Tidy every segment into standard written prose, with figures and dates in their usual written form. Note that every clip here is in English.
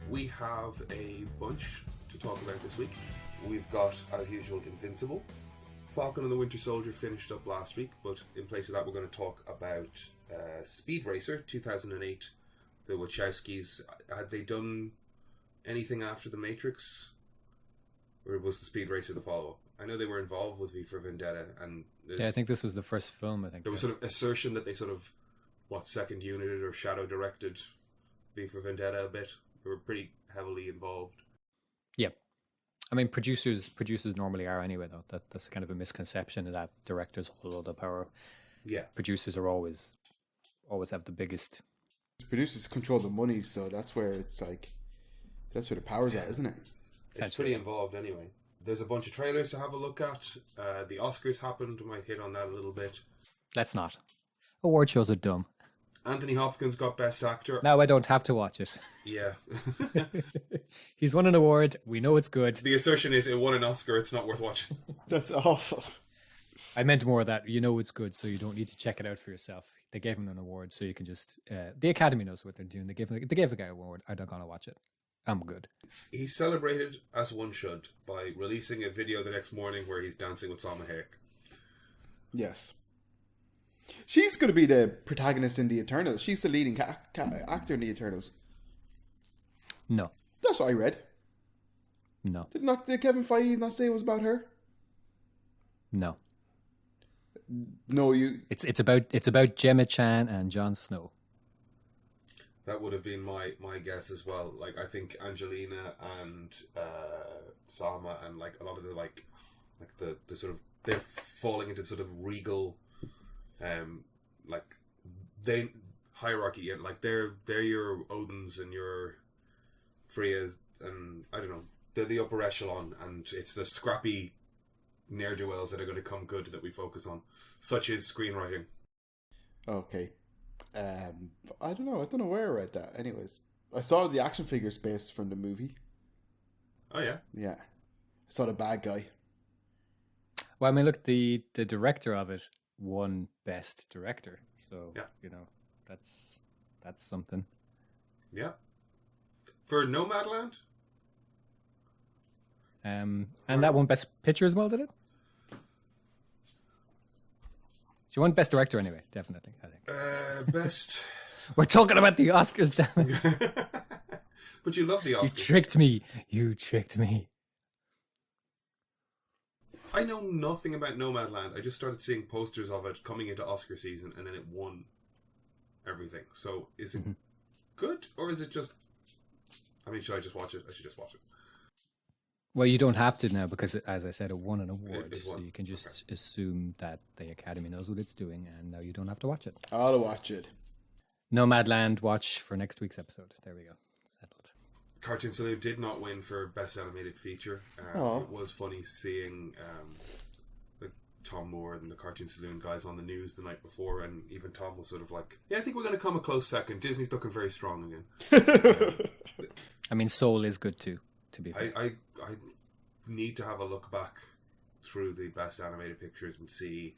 We have a bunch to talk about this week. We've got, as usual, Invincible. Falcon and the Winter Soldier finished up last week, but in place of that we're going to talk about Speed Racer 2008. The Wachowskis, had they done anything after The Matrix? Or was the Speed Racer the follow-up? I know they were involved with V for Vendetta, and I think this was the first film. I think there was sort of assertion that they sort of second united or shadow directed V for Vendetta a bit. They were pretty heavily involved. Yeah, I mean producers normally are anyway. Though that's kind of a misconception that directors hold all the power. Yeah, producers are always have the biggest. Producers control the money, so that's where it's like that's where the power's at, isn't it? It's pretty involved anyway. There's a bunch of trailers to have a look at. The Oscars happened. We might hit on that a little bit. Let's not. Award shows are dumb. Anthony Hopkins got Best Actor. Now I don't have to watch it. Yeah. He's won an award. We know it's good. The assertion is it won an Oscar. It's not worth watching. That's awful. I meant more that you know it's good, so you don't need to check it out for yourself. They gave him an award, so you can just... the Academy knows what they're doing. They gave the guy an award. I'm not going to watch it. I'm good. He celebrated, as one should, by releasing a video the next morning where he's dancing with Salma Hayek. Yes. She's going to be the protagonist in The Eternals. She's the leading actor in The Eternals. No. That's what I read. No. Did Kevin Feige not say it was about her? No. No, you... It's about Gemma Chan and Jon Snow. That would have been my guess as well. Like, I think Angelina and Salma and like a lot of the sort of they're falling into sort of regal, they hierarchy. Yeah, like they're your Odins and your Freyas, and I don't know. They're the upper echelon, and it's the scrappy ne'er-do-wells that are going to come good that we focus on, such as screenwriting. Okay. I don't know where I read that. Anyways, I saw the action figures based from the movie. Oh yeah? Yeah. I saw the bad guy. Well, I mean, look, the director of it won Best Director. So, yeah. You know, that's something. Yeah. For Nomadland? And that won Best Picture as well, did it? She won Best Director anyway, definitely, I think. Best... We're talking about the Oscars, damn it. But you love the Oscars. You tricked me. I know nothing about Nomadland. I just started seeing posters of it coming into Oscar season, and then it won everything. So, is it good, or is it just... I mean, should I just watch it? I should just watch it. Well, you don't have to now because, as I said, it won an award. It won. So you can just assume that the Academy knows what it's doing, and now you don't have to watch it. I'll watch it. Nomadland watch for next week's episode. There we go. Settled. Cartoon Saloon did not win for Best Animated Feature. It was funny seeing Tom Moore and the Cartoon Saloon guys on the news the night before, and even Tom was sort of like, yeah, I think we're going to come a close second. Disney's looking very strong again. I mean, Soul is good too, to be fair. I need to have a look back through the Best Animated Pictures and see.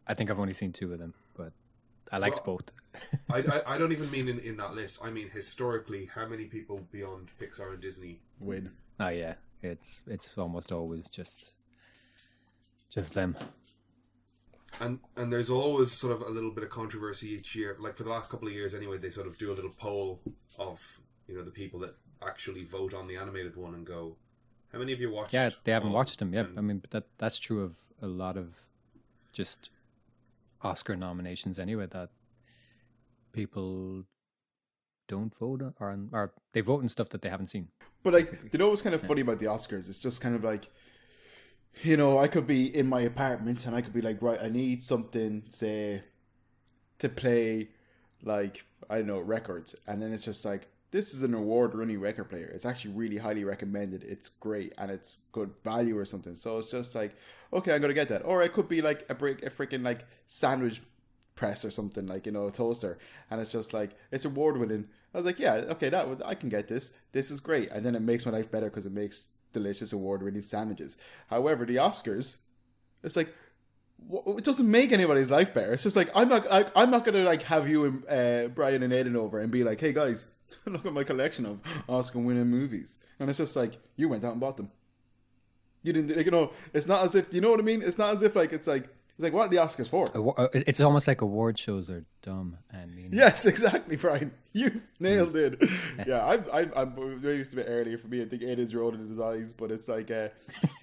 I think I've only seen 2 of them, but I liked both. I don't even mean in that list. I mean historically, how many people beyond Pixar and Disney win? Oh yeah, it's almost always just them. And there's always sort of a little bit of controversy each year. Like for the last couple of years anyway, they sort of do a little poll of, you know, the people that actually vote on the animated one and go, how many of you watched? Yeah, they haven't watched them. Yeah, I mean, but that's true of a lot of just Oscar nominations anyway, that people don't vote on, or they vote on stuff that they haven't seen. But like, you know what's kind of funny about the Oscars? It's just kind of like, you know, I could be in my apartment and I could be like, right, I need something, say, to play, like, I don't know, records. And then it's just like, this is an award-winning record player. It's actually really highly recommended. It's great and it's good value or something. So it's just like, okay, I'm going to get that. Or it could be like a freaking like sandwich press or something, like, you know, a toaster. And it's just like, it's award-winning. I was like, yeah, okay, I can get this. This is great. And then it makes my life better because it makes delicious award-winning sandwiches. However, the Oscars, it's like, it doesn't make anybody's life better. It's just like, I'm not going to like have you and Brian and Aidan over and be like, hey guys, look at my collection of Oscar-winning movies, and it's just like you went out and bought them. You didn't, like, you know. It's not as if, you know what I mean. It's not as if like it's like what are the Oscars for? It's almost like award shows are dumb and meaningless. Yes, exactly, Brian. You nailed it. Yeah, I'm used a bit earlier for me. I think 8 is rolling in his eyes, but it's like,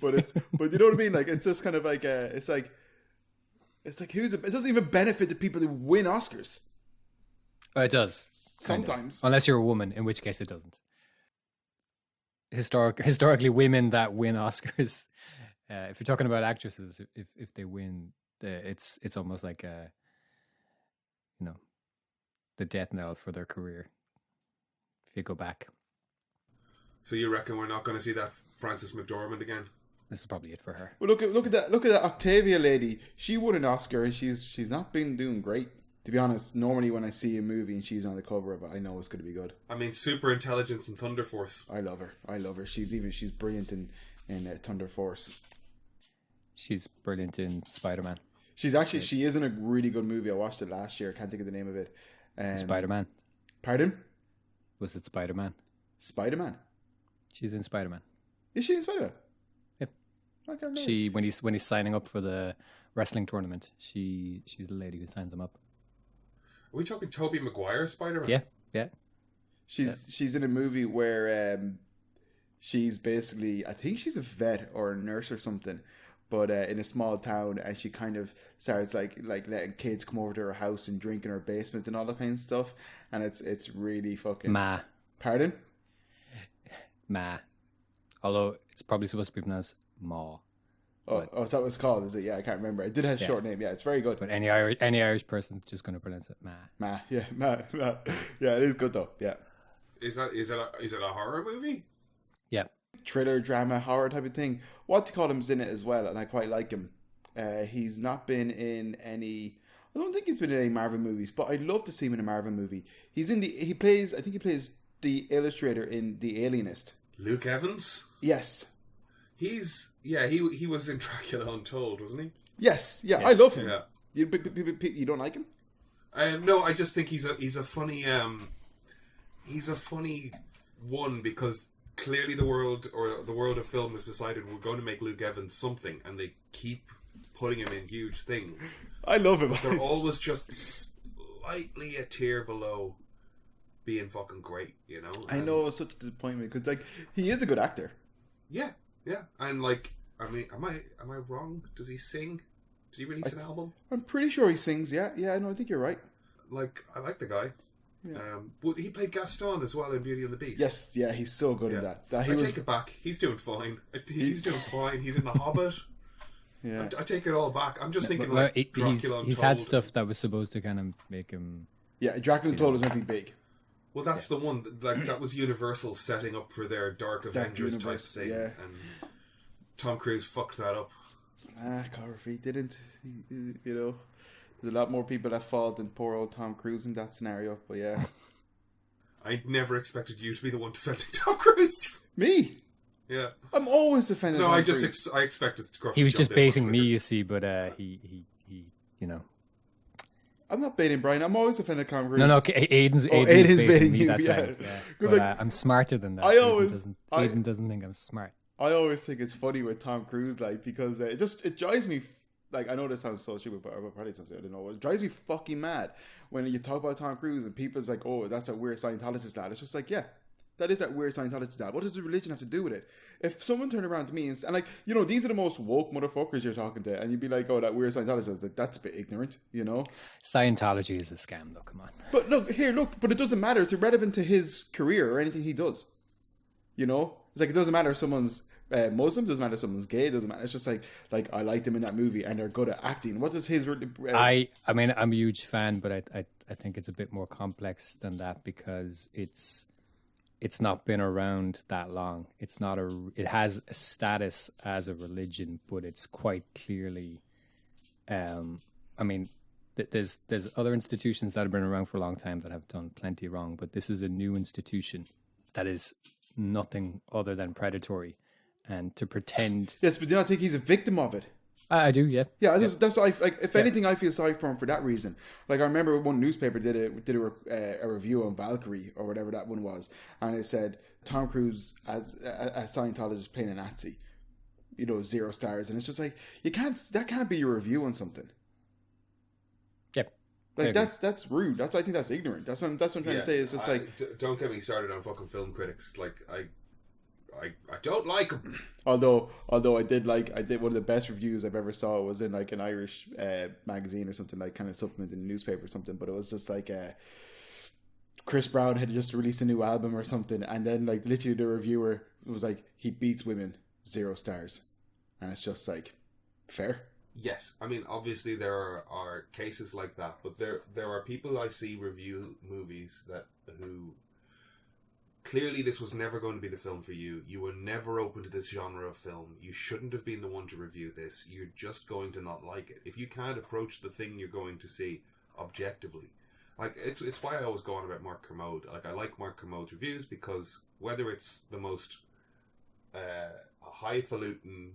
but you know what I mean. Like it's just kind of like, it's like it doesn't even benefit the people who win Oscars. It does Sometimes, unless you're a woman, in which case it doesn't. Historically, women that win Oscars, if you're talking about actresses, if they win, it's almost like the death knell for their career. If you go back, so you reckon we're not going to see that Frances McDormand again? This is probably it for her. Well, look at that Octavia lady. She won an Oscar, and she's not been doing great. To be honest, normally when I see a movie and she's on the cover of it, I know it's going to be good. I mean, Super Intelligence and Thunder Force. I love her. She's brilliant in Thunder Force. She's brilliant in Spider-Man. She is in a really good movie. I watched it last year. I can't think of the name of it. Spider-Man. Pardon? Was it Spider-Man? Spider-Man. She's in Spider-Man. Is she in Spider-Man? Yep. I can't remember. She when he's signing up for the wrestling tournament, she's the lady who signs him up. Are we talking Tobey Maguire Spider-Man? Yeah. She's in a movie where she's basically, I think she's a vet or a nurse or something, but in a small town, and she kind of starts like letting kids come over to her house and drink in her basement and all that kind of stuff, and it's really fucking Pardon? Ma. Although it's probably supposed to be pronounced Ma. Oh, is that what it's called? Is it? Yeah, I can't remember. It did have a short name. Yeah, it's very good. But any Irish person's just going to pronounce it Ma. Yeah, Ma. Yeah, it is good though. Yeah. Is it a horror movie? Yeah. Thriller, drama, horror type of thing. What to call him's in it as well, and I quite like him. He's not been in any. I don't think he's been in any Marvel movies, but I'd love to see him in a Marvel movie. I think he plays the illustrator in The Alienist. Luke Evans? Yes. He was in Dracula Untold, wasn't he? Yes. I love him. Yeah. You don't like him? No, I just think he's a funny one, because clearly the world of film has decided we're going to make Luke Evans something, and they keep putting him in huge things. I love him. But they're always just slightly a tier below being fucking great, you know? I know, it's such a disappointment, because like he is a good actor. Yeah, and like, I mean, am I wrong? Does he sing? Did he release an album? I'm pretty sure he sings. Yeah. No, I think you're right. Like, I like the guy. Yeah. But he played Gaston as well in Beauty and the Beast. Yes, yeah, he's so good in that. Take it back. He's doing fine. He's doing fine. He's in The Hobbit. Yeah, I take it all back. I'm just thinking Dracula he's had stuff that was supposed to kind of make him. Yeah, Dracula Untold was nothing big. Well, that's the one. That was Universal setting up for their Dark Avengers type thing, and Tom Cruise fucked that up. He didn't. You know, there's a lot more people at fault than poor old Tom Cruise in that scenario. But yeah, I never expected you to be the one defending Tom Cruise. Me? Yeah, I'm always defending. No, Tom I Cruise. I expected Scruff. He was just baiting me, you see, but he, you know. I'm not baiting Brian. I'm always defending Tom Cruise. No, Aiden's baiting me. That's right. Yeah. But, like, I'm smarter than that. Aiden doesn't think I'm smart. I always think it's funny with Tom Cruise, like, because it drives me. Like, I know this sounds so stupid, but probably something I don't know. It drives me fucking mad when you talk about Tom Cruise and people's like, "Oh, that's a weird Scientologist lad." It's just like, yeah, that is that weird Scientologist lad. What does the religion have to do with it? If someone turned around to me and like, you know, these are the most woke motherfuckers you're talking to, and you'd be like, "Oh, that weird Scientologist," like, that's a bit ignorant, you know. Scientology is a scam, though. Come on. But look, but it doesn't matter. It's irrelevant to his career or anything he does. You know, it's like it doesn't matter if someone's Muslim, doesn't matter if someone's gay, doesn't matter. It's just like I liked them in that movie and they're good at acting. What does his? I mean, I'm a huge fan, but I think it's a bit more complex than that, because it's not been around that long. It has a status as a religion, but it's quite clearly, I mean, there's other institutions that have been around for a long time that have done plenty wrong, but this is a new institution that is nothing other than predatory. And to pretend... Yes, but do you not think he's a victim of it? I do, yeah. Yeah, that's what if anything, I feel sorry for him for that reason. Like I remember one newspaper did a review on Valkyrie or whatever that one was, and it said Tom Cruise as a Scientologist playing a Nazi, 0 stars, and it's just like that can't be your review on something. Yep. Like that's rude. I think that's ignorant. That's what I'm trying to say. It's just don't get me started on fucking film critics. Like I don't like them. Although I did one of the best reviews I've ever saw was in like an Irish magazine or something, like kind of supplement in the newspaper or something, but it was just like Chris Brown had just released a new album or something, and then like literally the reviewer was like, he beats women, 0 stars, and it's just like fair. Yes, I mean obviously there are cases like that, but there are people I see review movies who clearly this was never going to be the film for you. You were never open to this genre of film. You shouldn't have been the one to review this. You're just going to not like it. If you can't approach the thing you're going to see objectively. Like, it's why I always go on about Mark Kermode. Like, I like Mark Kermode's reviews because whether it's the most highfalutin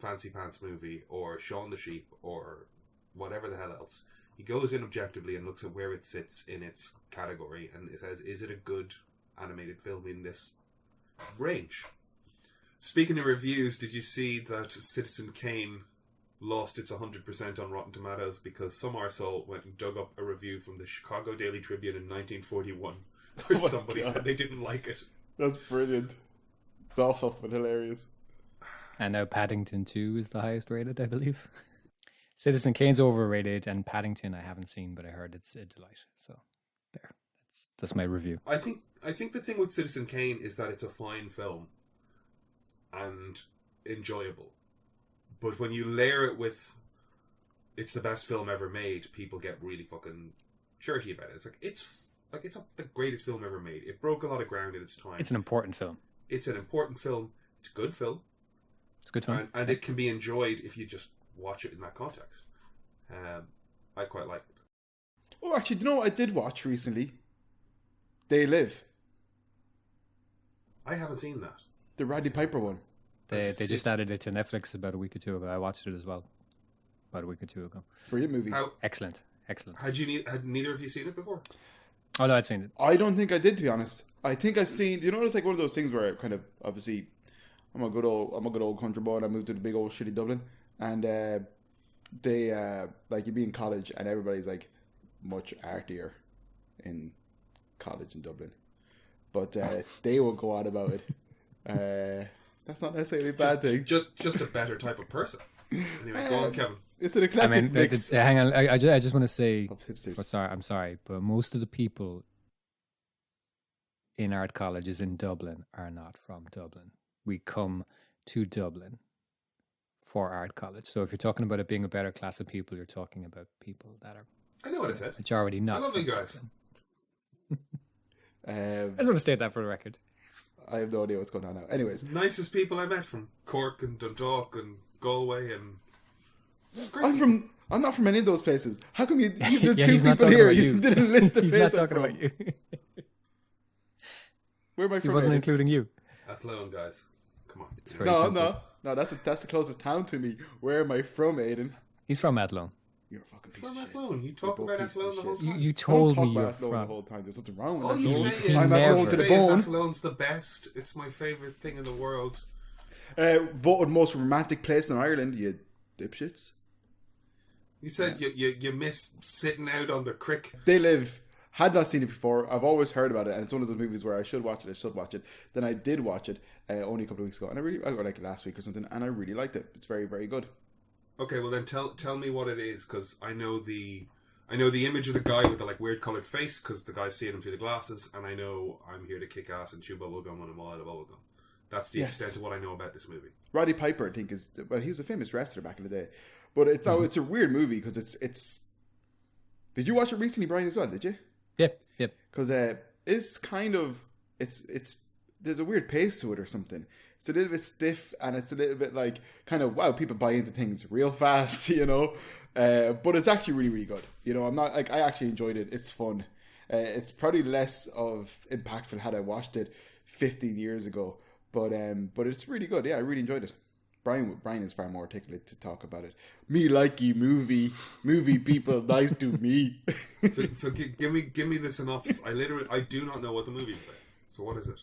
fancy pants movie or Shaun the Sheep or whatever the hell else, he goes in objectively and looks at where it sits in its category and it says, is it a good animated film in this range? Speaking of reviews, did you see that Citizen Kane lost its 100% on Rotten Tomatoes because some arsehole went and dug up a review from the Chicago Daily Tribune in 1941 where somebody said they didn't like it? That's brilliant. It's awful but hilarious. And now Paddington 2 is the highest rated, I believe. Citizen Kane's overrated, and Paddington I haven't seen, but I heard it's a delight. So there. That's my review. I think the thing with Citizen Kane is that it's a fine film and enjoyable. But when you layer it with it's the best film ever made, people get really fucking shirty about it. It's the greatest film ever made. It broke a lot of ground in its time. It's an important film. It's an important film. It's a good film. It's a good film. And it can be enjoyed if you just watch it in that context. I quite like it. Oh, actually, you know what I did watch recently? They Live. I haven't seen that. The Roddy Piper one. They just added it to Netflix about a week or two ago. I watched it as well about a week or two ago. Brilliant movie. Excellent. Had neither of you seen it before? Oh no, I'd seen it. I don't think I did, to be honest. I think I've seen. It's like one of those things where I kind of obviously I'm a good old country boy, and I moved to the big old shitty Dublin, and they like you'd be in college and everybody's like much artier in college in Dublin, but they will go on about it. That's not necessarily a bad thing. Just a better type of person. Anyway, go on, Kevin. It's an eclectic mix. Hang on, I just want to say, I'm sorry, but most of the people in art colleges in Dublin are not from Dublin. We come to Dublin for art college. So if you're talking about it being a better class of people, you're talking about people that are... I know what I said. Majority not. I love you guys. I just want to state that for the record. I have no idea what's going on now. Anyways. Nicest people I met from Cork and Dundalk and Galway and... I'm not from any of those places. How come there's yeah, two people here? You didn't list the he's place not talking about you. Where am I from? He wasn't including you. Athlone, guys. Come on. It's very simple. No. That's the closest town to me. Where am I from, Aidan? He's from Athlone. You're a fucking piece from of shit. Athlone. You talk about Athlone the whole time. You told me you're from from. the whole time. There's nothing wrong with All you Athlone. say is, I'm Athlone to the bone. Athlone's the best. It's my favourite thing in the world. Voted most romantic place in Ireland, you dipshits. You said you miss sitting out on the crick. They Live. Had not seen it before. I've always heard about it, and it's one of those movies where I should watch it. Then I did watch it only a couple of weeks ago, and I like it last week or something, and I really liked it. It's very, very good. Okay, well then tell me what it is, because I know the image of the guy with the like weird coloured face, because the guy's seeing him through the glasses, and I know I'm here to kick ass and chew bubblegum when I'm all out of bubblegum. That's the extent of what I know about this movie. Roddy Piper, I think, he was a famous wrestler back in the day, but it's a weird movie because it's. Did you watch it recently, Brian, as well? Did you? Yep. Because it's kind of it's there's a weird pace to it or something. It's a little bit stiff and it's a little bit like kind of wow, people buy into things real fast, but it's actually really, really good. I'm not like I actually enjoyed it. It's fun. It's probably less of impactful had I watched it 15 years ago, but it's really good. Yeah, I really enjoyed it. Brian is far more articulate to talk about it. Me likey movie people nice to me. So give me the synopsis. I do not know what the movie is about. So what is it?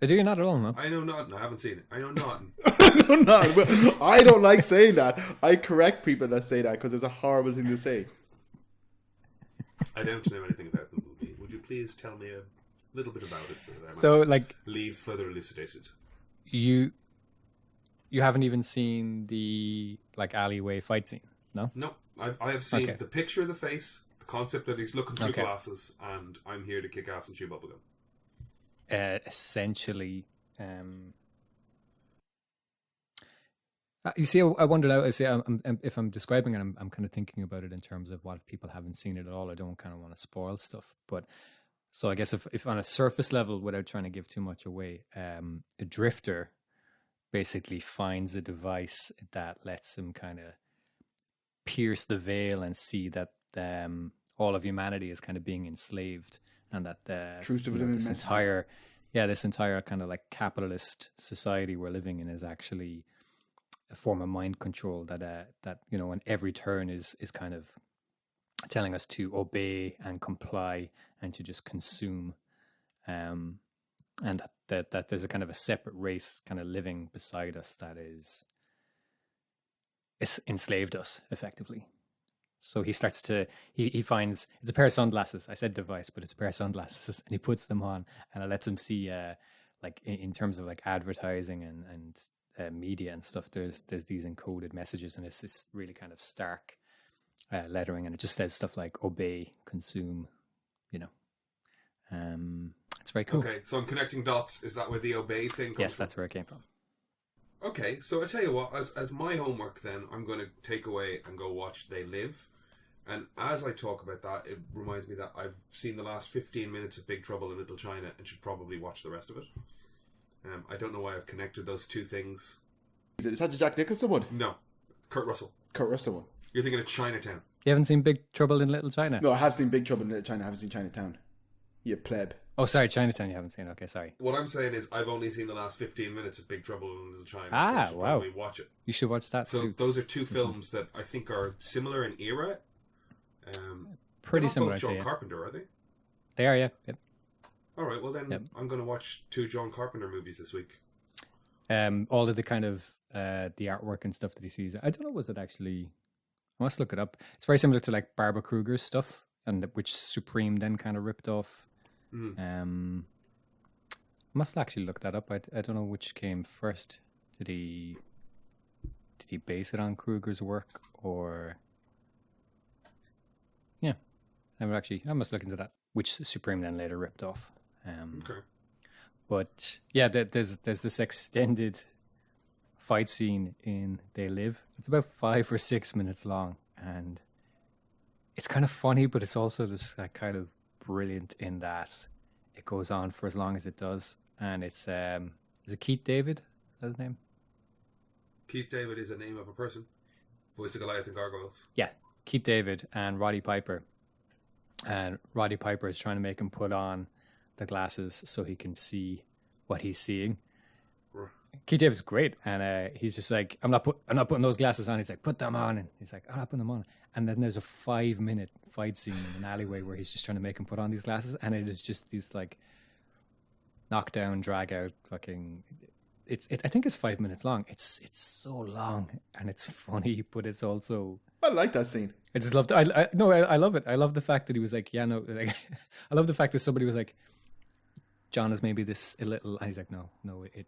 Do you not at all, no? I know nothing. I haven't seen it. I know nothing. I know nothing. I don't like saying that. I correct people that say that because it's a horrible thing to say. I don't know anything about the movie. Would you please tell me a little bit about it? So, like, leave further elucidated. You haven't even seen the like alleyway fight scene, no? No, I have seen the picture of the face, the concept that he's looking through glasses, and I'm here to kick ass and chew bubblegum. Essentially, you see, I wondered out. I see, if I'm describing it, I'm kind of thinking about it in terms of what if people haven't seen it at all. I don't kind of want to spoil stuff, but so I guess if on a surface level, without trying to give too much away, a drifter basically finds a device that lets him kind of pierce the veil and see that all of humanity is kind of being enslaved, and that this entire kind of like capitalist society we're living in is actually a form of mind control that in every turn is kind of telling us to obey and comply and to just consume, and that there's a kind of a separate race kind of living beside us that is enslaved us effectively. So he starts to, he finds, it's a pair of sunglasses. I said device, but it's a pair of sunglasses, and he puts them on, and it lets him see, like in terms of like advertising and media and stuff, there's these encoded messages, and it's this really kind of stark lettering, and it just says stuff like obey, consume, it's very cool. Okay, so I'm connecting dots. Is that where the obey thing comes from? Yes, that's where it came from. Okay, so I tell you what, as my homework then, I'm going to take away and go watch They Live. And as I talk about that, it reminds me that I've seen the last 15 minutes of Big Trouble in Little China and should probably watch the rest of it. I don't know why I've connected those two things. Is that the Jack Nicholson one? No, Kurt Russell. Kurt Russell one. You're thinking of Chinatown. You haven't seen Big Trouble in Little China? No, I have seen Big Trouble in Little China. I haven't seen Chinatown. You pleb. Oh, sorry, Chinatown you haven't seen. Okay, sorry. What I'm saying is I've only seen the last 15 minutes of Big Trouble in Little China. Ah, so I should wow. probably watch it. You should watch that So too. those are two films that I think are similar in era. Pretty similar, both John I'd say, Carpenter, are they? They are, yeah. Yep. All right, well then I'm going to watch two John Carpenter movies this week. All of the kind of the artwork and stuff that he sees. I don't know, was it actually... I must look it up. It's very similar to like Barbara Kruger's stuff, and which Supreme then kind of ripped off. I must actually look that up. I don't know which came first. Did he base it on Kruger's work, or... Yeah, I must look into that. Which Supreme then later ripped off. Okay. But yeah, there's this extended fight scene in They Live. It's about 5 or 6 minutes long, and it's kind of funny, but it's also just like kind of brilliant in that it goes on for as long as it does. And it's is it Keith David? Is that his name? Keith David is a name of a person. Voice of Goliath and Gargoyles. Yeah, Keith David and Roddy Piper. And Roddy Piper is trying to make him put on the glasses so he can see what he's seeing. Keith David's great, and he's just like, I'm not putting those glasses on. He's like, put them on, and he's like, I'm not putting them on. And then there's a 5-minute fight scene in an alleyway where he's just trying to make him put on these glasses, and it is just these like knockdown, drag out, fucking. I think it's 5 minutes long. It's so long, and it's funny, but it's also. I like that scene. I just loved it. I love it. I love the fact that he was like, yeah, no. Like, I love the fact that somebody was like, John is maybe this a little, and he's like, no.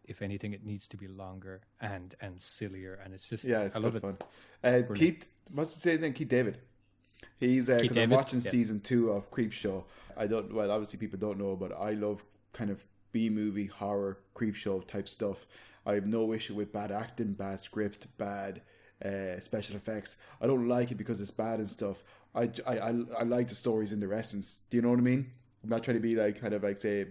If anything, it needs to be longer and sillier, and it's just, yeah, it's I love it. Fun. Keith, what's the name? Keith David. He's because I'm watching season 2 of Creepshow. Well, obviously people don't know, but I love kind of B-movie horror Creepshow type stuff. I have no issue with bad acting, bad script, bad special effects. I don't like it because it's bad and stuff. I like the stories in their essence. Do you know what I mean? I'm not trying to be like kind of like say.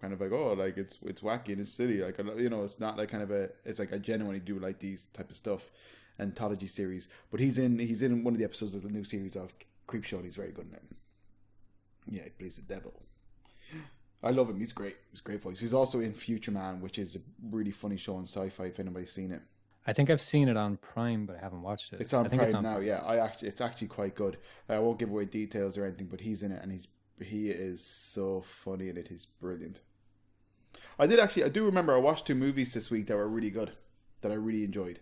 Kind of like, oh, like it's wacky and it's silly, like, it's not like kind of it's like I genuinely do like these type of stuff, anthology series. But he's in one of the episodes of the new series of Creepshow, and he's very good in it. Yeah, he plays the devil. I love him. He's great. He's a great voice. He's also in Future Man, which is a really funny show on Sci-Fi. If anybody's seen it, I think I've seen it on Prime, but I haven't watched it. It's on I think Prime it's on now. Prime. Yeah, it's actually quite good. I won't give away details or anything, but he's in it, and he is so funny in it. He's brilliant. I do remember I watched 2 movies this week that were really good, that I really enjoyed.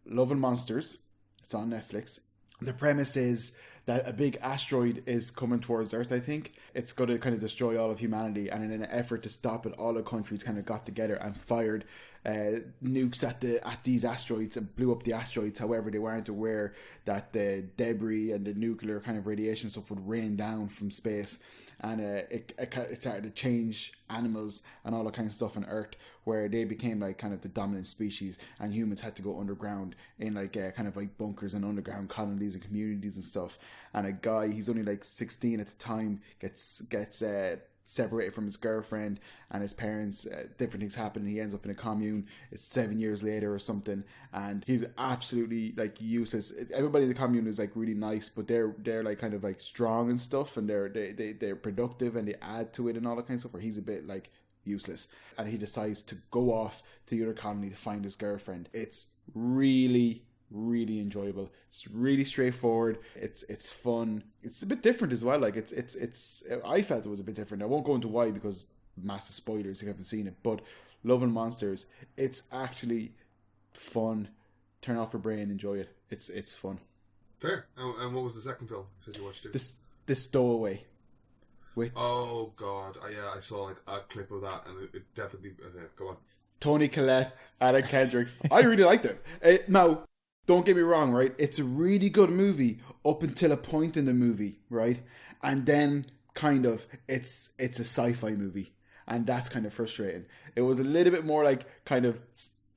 Love and Monsters. It's on Netflix. The premise is that a big asteroid is coming towards Earth, I think. It's going to kind of destroy all of humanity, and in an effort to stop it, all the countries kind of got together and fired nukes at these asteroids and blew up the asteroids. However, they weren't aware that the debris and the nuclear kind of radiation stuff would rain down from space, and it started to change animals and all that kind of stuff on Earth, where they became like kind of the dominant species, and humans had to go underground in like kind of like bunkers and underground colonies and communities and stuff. And a guy, he's only like 16 at the time, gets separated from his girlfriend and his parents. Different things happen, and he ends up in a commune. It's 7 years later or something, and he's absolutely like useless. Everybody in the commune is like really nice, but they're like kind of like strong and stuff, and they're productive and they add to it and all that kind of stuff, where he's a bit like useless. And he decides to go off to the other colony to find his girlfriend. It's really enjoyable. It's really straightforward. It's fun. It's a bit different as well. Like it's I felt it was a bit different. I won't go into why, because massive spoilers if you haven't seen it. But Love and Monsters, it's actually fun. Turn off your brain, enjoy it. It's fun. Fair. And what was the second film you said you watched? The Stowaway. Oh God, I saw like a clip of that, and it definitely. Go on. Toni Collette, Anna Kendrick. I really liked it. Now, don't get me wrong, right? It's a really good movie up until a point in the movie, right? And then kind of it's a sci-fi movie, and that's kind of frustrating. It was a little bit more like kind of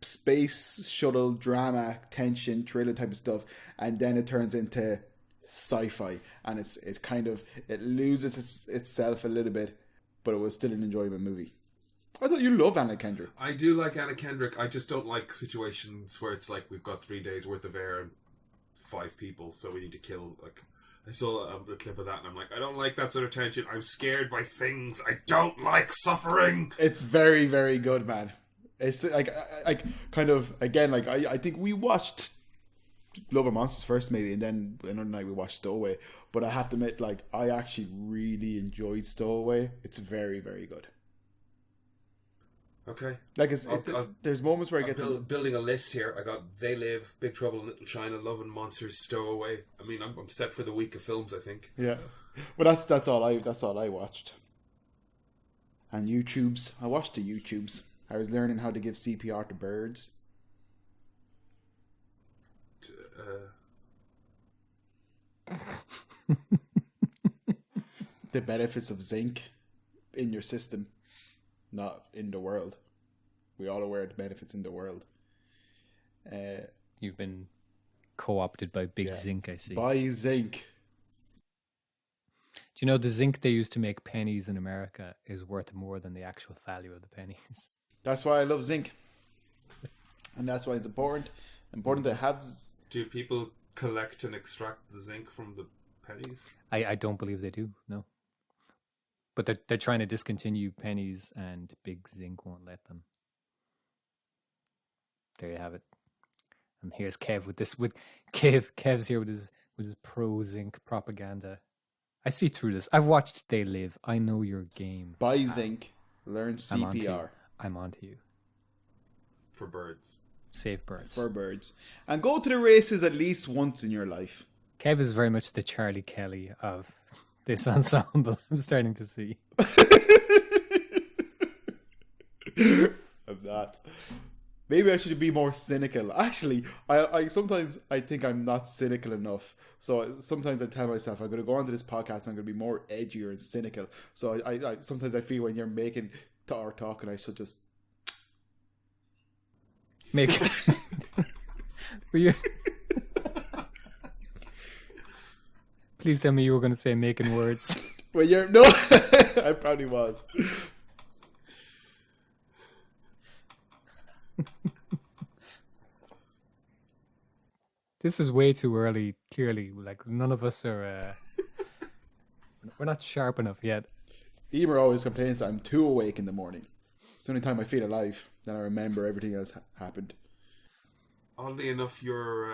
space shuttle drama, tension, thriller type of stuff, and then it turns into sci-fi, and it kind of it loses itself a little bit, but it was still an enjoyable movie. I thought you love Anna Kendrick. I do like Anna Kendrick. I just don't like situations where it's like we've got 3 days worth of air and 5 people, so we need to kill. Like, I saw a clip of that, and I'm like, I don't like that sort of tension. I'm scared by things. I don't like suffering. It's very, very good, man. It's like kind of again, like I think we watched Love and Monsters first, maybe, and then another night we watched Stowaway. But I have to admit, like, I actually really enjoyed Stowaway. It's very, very good. Okay. Like, there's moments where I get building a list here. I got They Live, Big Trouble in Little China, Love and Monsters, Stowaway. I mean, I'm set for the week of films, I think. Yeah, but that's all I watched. And YouTubes, I watched the YouTubes. I was learning how to give CPR to birds. The benefits of zinc in your system, not in the world. We all aware of the benefits in the world. You've been co-opted by Big Zinc, I see. Buy zinc. Do you know the zinc they use to make pennies in America is worth more than the actual value of the pennies? That's why I love zinc. And that's why it's important to have... Do people collect and extract the zinc from the pennies? I don't believe they do, no. But they're trying to discontinue pennies, and Big Zinc won't let them. There you have it. And here's Kev with this. Kev's here with his pro zinc propaganda. I see through this. I've watched They Live. I know your game. Buy zinc. Learn CPR. I'm on to you. For birds. Save birds. For birds. And go to the races at least once in your life. Kev is very much the Charlie Kelly of this ensemble. I'm starting to see. I'm not. Maybe I should be more cynical. Actually, I sometimes I think I'm not cynical enough. So sometimes I tell myself I'm going to go onto this podcast and I'm going to be more edgier and cynical. So I sometimes I feel when you're making or talking, I should just make. Were you? Please tell me you were going to say making words. Well, no, I probably was. This is way too early, clearly. Like, none of us are... we're not sharp enough yet. Emer always complains that I'm too awake in the morning. It's the only time I feel alive. Then I remember everything else happened. Oddly enough, your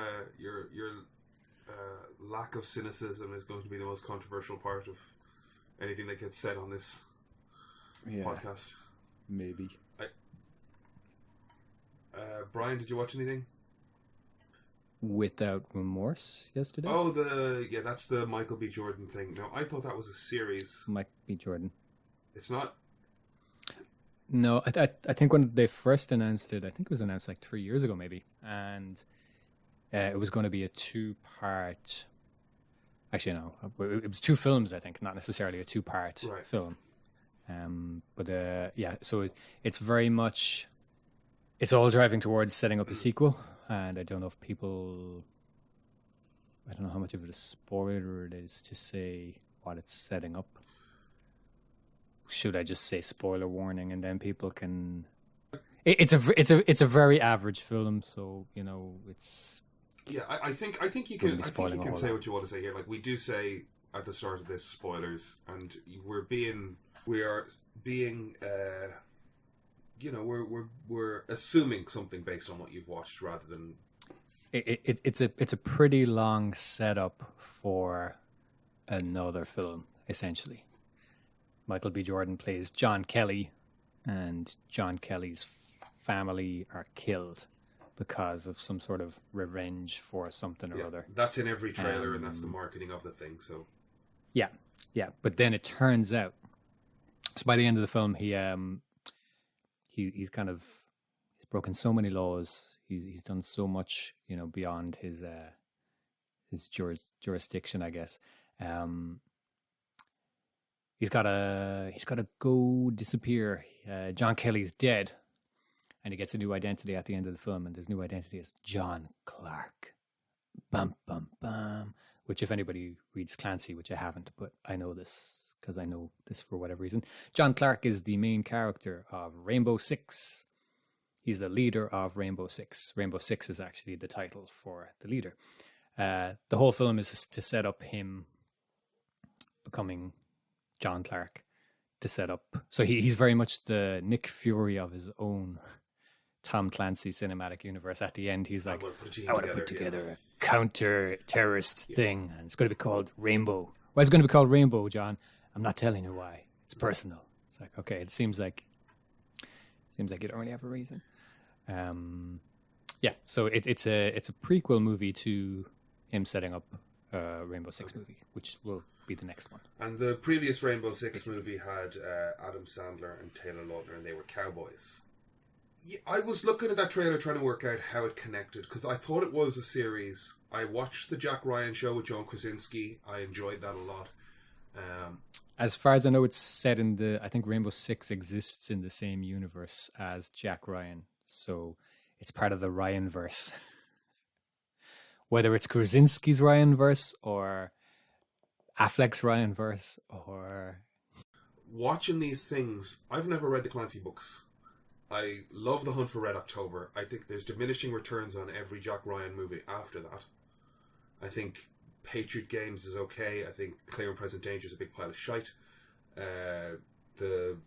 lack of cynicism is going to be the most controversial part of anything that gets said on this podcast. Maybe. Brian, did you watch anything? Without Remorse yesterday? Oh, that's the Michael B. Jordan thing. No, I thought that was a series. Michael B. Jordan. It's not? No, I think when they first announced it, I think it was announced like 3 years ago maybe, and it was going to be a 2-part. Actually, no, it was 2 films. I think, not necessarily a 2-part film. So it's very much. It's all driving towards setting up a sequel, and I don't know if people. I don't know how much of it a spoiler it is to say what it's setting up. Should I just say spoiler warning, and then people can? It's a very average film, so it's. Yeah, I think you can. I think you can say what you want to say here. Like we do say at the start of this, spoilers, and we are being. We're assuming something based on what you've watched rather than. It's a pretty long setup for another film, essentially. Michael B. Jordan plays John Kelly, and John Kelly's family are killed because of some sort of revenge for something or other. That's in every trailer, and that's the marketing of the thing. So, yeah. But then it turns out, so by the end of the film, he's broken so many laws. He's done so much, beyond his jurisdiction, I guess. He's got to go disappear. John Kelly's dead, and he gets a new identity at the end of the film, and his new identity is John Clark. Bum bum bum. Which, if anybody reads Clancy, which I haven't, but I know this because I know this for whatever reason. John Clark is the main character of Rainbow Six. He's the leader of Rainbow Six. Rainbow Six is actually the title for the leader. The whole film is to set up him becoming John Clark, to set up. So he's very much the Nick Fury of his own Tom Clancy cinematic universe. At the end, he's like, I want to put together a counter-terrorist thing, and it's going to be called Rainbow. Why is it going to be called Rainbow, John? I'm not telling you why. It's personal. It's like, okay, it seems like you don't really have a reason. So it's a prequel movie to him setting up a Rainbow Six movie, which will be the next one. And the previous Rainbow Six movie had Adam Sandler and Taylor Lautner, and they were cowboys. Yeah, I was looking at that trailer trying to work out how it connected, because I thought it was a series. I watched the Jack Ryan show with John Krasinski. I enjoyed that a lot. As far as I know, it's set in I think Rainbow Six exists in the same universe as Jack Ryan, so it's part of the Ryan-verse. Whether it's Krasinski's Ryan-verse or Affleck's Ryan-verse or... Watching these things, I've never read the Clancy books. I love The Hunt for Red October. I think there's diminishing returns on every Jack Ryan movie after that. I think Patriot Games is okay. I think Clear and Present Danger is a big pile of shite. The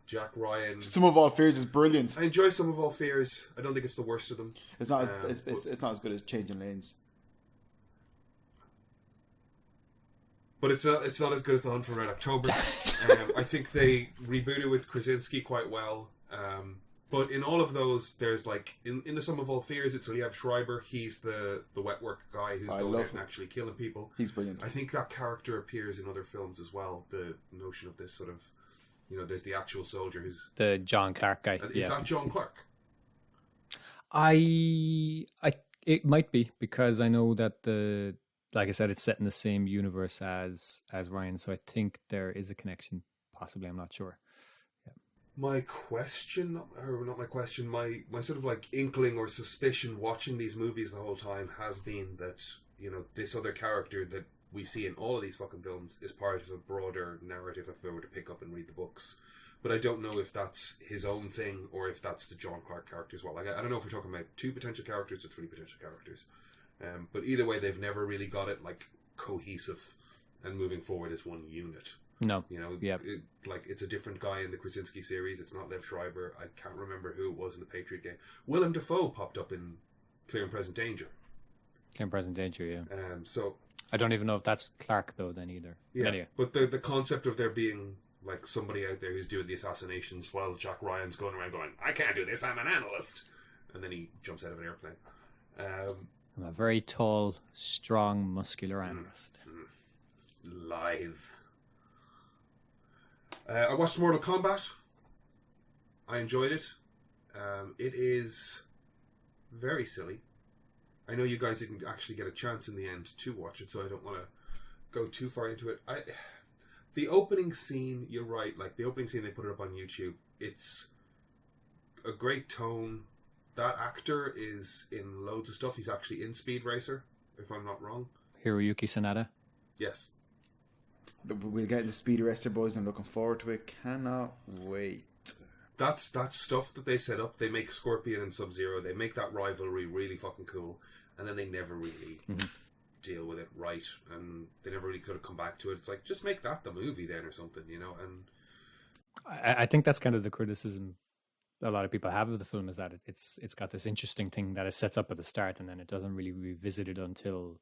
Jack Ryan... Some of All Fears is brilliant. I enjoy Some of All Fears. I don't think it's the worst of them. It's not it's not as good as Changing Lanes. But it's not as good as The Hunt for Red October. I think they rebooted with Krasinski quite well. But in all of those, there's like in the Sum of All Fears, it's Liev Schreiber. He's the wet work guy who's going out and actually killing people. He's brilliant. I think that character appears in other films as well. The notion of this sort of, there's the actual soldier who's the John Clark guy. Is that John Clark? It might be, because I know that like I said, it's set in the same universe as Ryan, so I think there is a connection. Possibly, I'm not sure. My question, or not my question, my sort of like inkling or suspicion watching these movies the whole time has been that, this other character that we see in all of these fucking films is part of a broader narrative if I were to pick up and read the books. But I don't know if that's his own thing or if that's the John Clark character as well. Like, I don't know if we're talking about 2 potential characters or 3 potential characters. But either way, they've never really got it like cohesive and moving forward as one unit. No. It's a different guy in the Krasinski series. It's not Liev Schreiber. I can't remember who it was in the Patriot Game. Willem Dafoe popped up in Clear and Present Danger. Clear and Present Danger, yeah. So I don't even know if that's Clark though then either. yeah, But anyway. but the concept of there being like somebody out there who's doing the assassinations while Jack Ryan's going around going, I can't do this, I'm an analyst, and then he jumps out of an airplane. I'm a very tall, strong, muscular analyst. Live. I watched Mortal Kombat. I enjoyed it. It is very silly. I know you guys didn't actually get a chance in the end to watch it, so I don't want to go too far into it. The opening scene, you're right, like the opening scene, they put it up on YouTube. It's a great tone. That actor is in loads of stuff. He's actually in Speed Racer, if I'm not wrong. Hiroyuki Sanada. Yes. We'll get into Speed Racer, boys. I'm looking forward to it. Cannot wait. That's stuff that they set up. They make Scorpion and Sub-Zero. They make that rivalry really fucking cool. And then they never really deal with it right. And they never really could have come back to it. It's like, just make that the movie then or something, you know? And I think that's kind of the criticism a lot of people have of the film, is that it's got this interesting thing that it sets up at the start and then it doesn't really revisit it until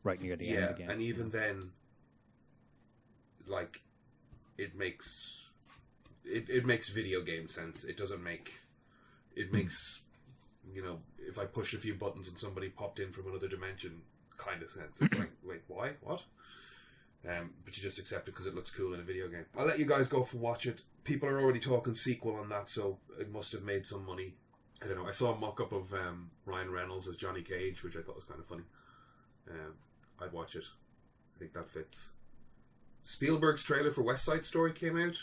right near the end again. And even then, like, it makes video game sense. It doesn't make... It makes, you know, if I push a few buttons and somebody popped in from another dimension kind of sense. It's like, wait, why? What? But you just accept it because it looks cool in a video game. I'll let you guys go for watch it. People are already talking sequel on that, so it must have made some money. I don't know. I saw a mock-up of Ryan Reynolds as Johnny Cage, which I thought was kind of funny. I'd watch it. I think that fits. Spielberg's trailer for West Side Story came out.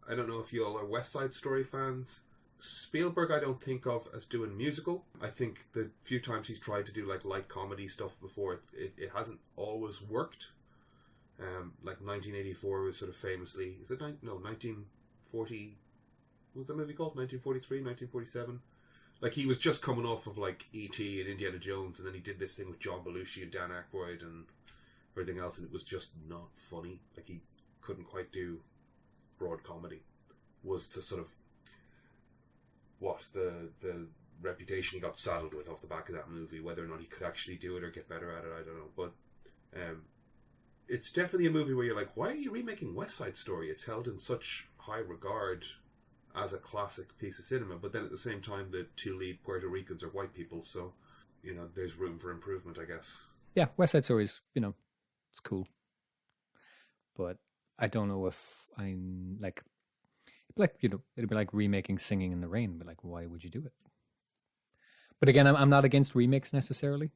I don't know if you all are West Side Story fans. Spielberg I don't think of as doing musical. I think the few times he's tried to do like light comedy stuff before, it hasn't always worked. Like 1984 was sort of famously... Is it... No, 1940... What was that movie called? 1943, 1947? Like, he was just coming off of, like, E.T. and Indiana Jones, and then he did this thing with John Belushi and Dan Aykroyd and everything else, and it was just not funny. Like, he couldn't quite do broad comedy. Was the sort of... The reputation he got saddled with off the back of that movie. Whether or not he could actually do it or get better at it, I don't know. But... it's definitely a movie where you're like, why are you remaking West Side Story? It's held in such high regard as a classic piece of cinema, but then at the same time the two lead Puerto Ricans are white people, so, you know, there's room for improvement, I guess. Yeah, West Side Story is, you know, it's cool. But I don't know if I'm like, you know, it'd be like remaking Singing in the Rain, but like, why would you do it? But again, I'm not against remakes necessarily.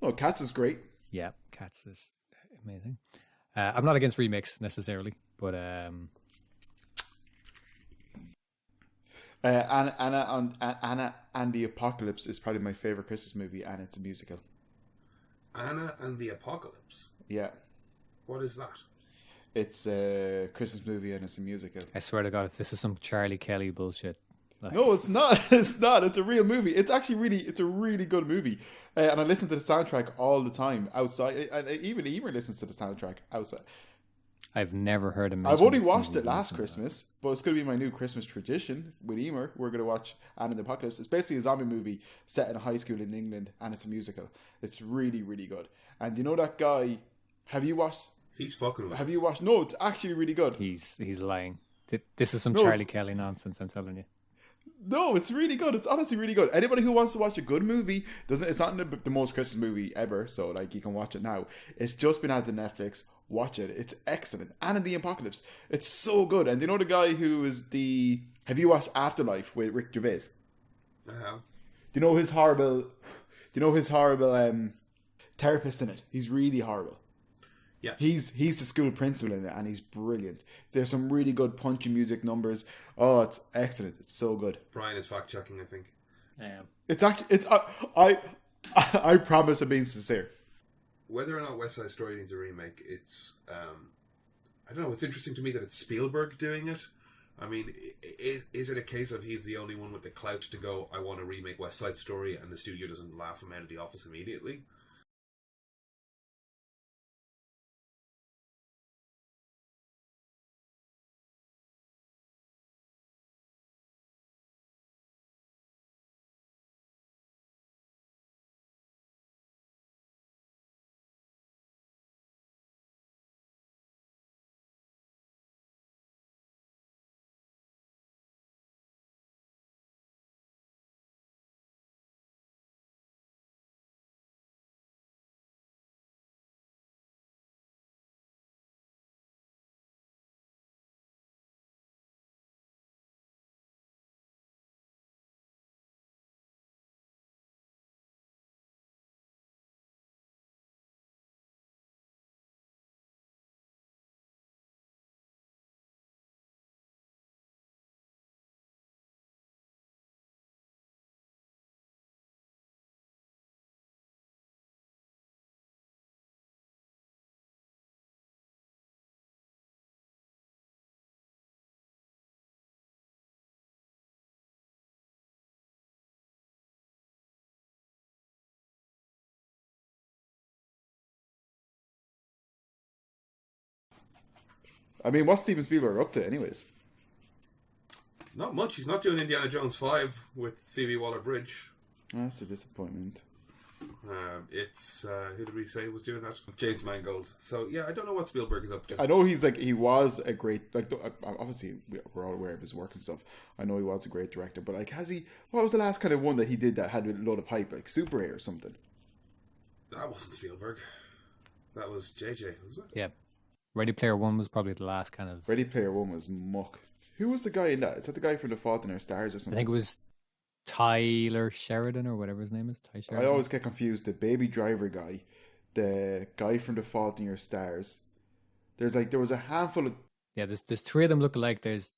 Oh, Cats is great. Yeah, Cats is amazing. I'm not against remakes necessarily, but Anna and the Apocalypse is probably my favorite Christmas movie, and it's a musical. Anna and the Apocalypse? Yeah. What is that? It's a Christmas movie and it's a musical. I swear to God, if this is some Charlie Kelly bullshit. Like... No, it's not. It's not. It's a real movie. It's actually it's a really good movie. And I listen to the soundtrack all the time outside. And even Emer listens to the soundtrack outside. I've never heard him. I've only watched it last Christmas, but it's going to be my new Christmas tradition with Emer. We're going to watch Anna and the Apocalypse. It's basically a zombie movie set in a high school in England, and it's a musical. It's really, really good. And you know that guy? Have you watched? He's fucking with Have us. you watched? No, it's actually really good. He's lying. This is some Charlie Kelly nonsense, I'm telling you. No, it's really good. It's honestly really good. Anybody who wants to watch a good movie, it's not the most Christmas movie ever, so like you can watch it now. It's just been added to Netflix. Watch it. It's excellent. Anna and the Apocalypse. It's so good. And do you know the guy who is the... Have you watched Afterlife with Rick Gervais? I have. Do you know his horrible therapist in it? He's really horrible. Yeah. He's the school principal in it, and he's brilliant. There's some really good punchy music numbers. Oh, it's excellent. It's so good. Brian is fact checking, I think. It's actually I promise I'm being sincere. Whether or not West Side Story needs a remake, it's I don't know. It's interesting to me that it's Spielberg doing it. I mean, is it a case of he's the only one with the clout to go, I want to remake West Side Story, and the studio doesn't laugh him out of the office immediately? I mean, what's Steven Spielberg up to, anyways? Not much. He's not doing Indiana Jones 5 with Phoebe Waller-Bridge. That's a disappointment. It's who did we say was doing that? James Mangold. So yeah, I don't know what Spielberg is up to. I know he was a great, obviously we're all aware of his work and stuff. I know he was a great director, but what was the last kind of one that he did that had a load of hype, like Super 8 or something? That wasn't Spielberg. That was JJ, wasn't it? Yeah. Ready Player One was probably the last kind of... Ready Player One was muck. Who was the guy in that? Is that the guy from The Fault in Our Stars or something? I think it was Tyler Sheridan or whatever his name is. Ty Sheridan. I always get confused. The Baby Driver guy, the guy from The Fault in Your Stars. There was a handful of... Yeah, there's three of them look alike. There's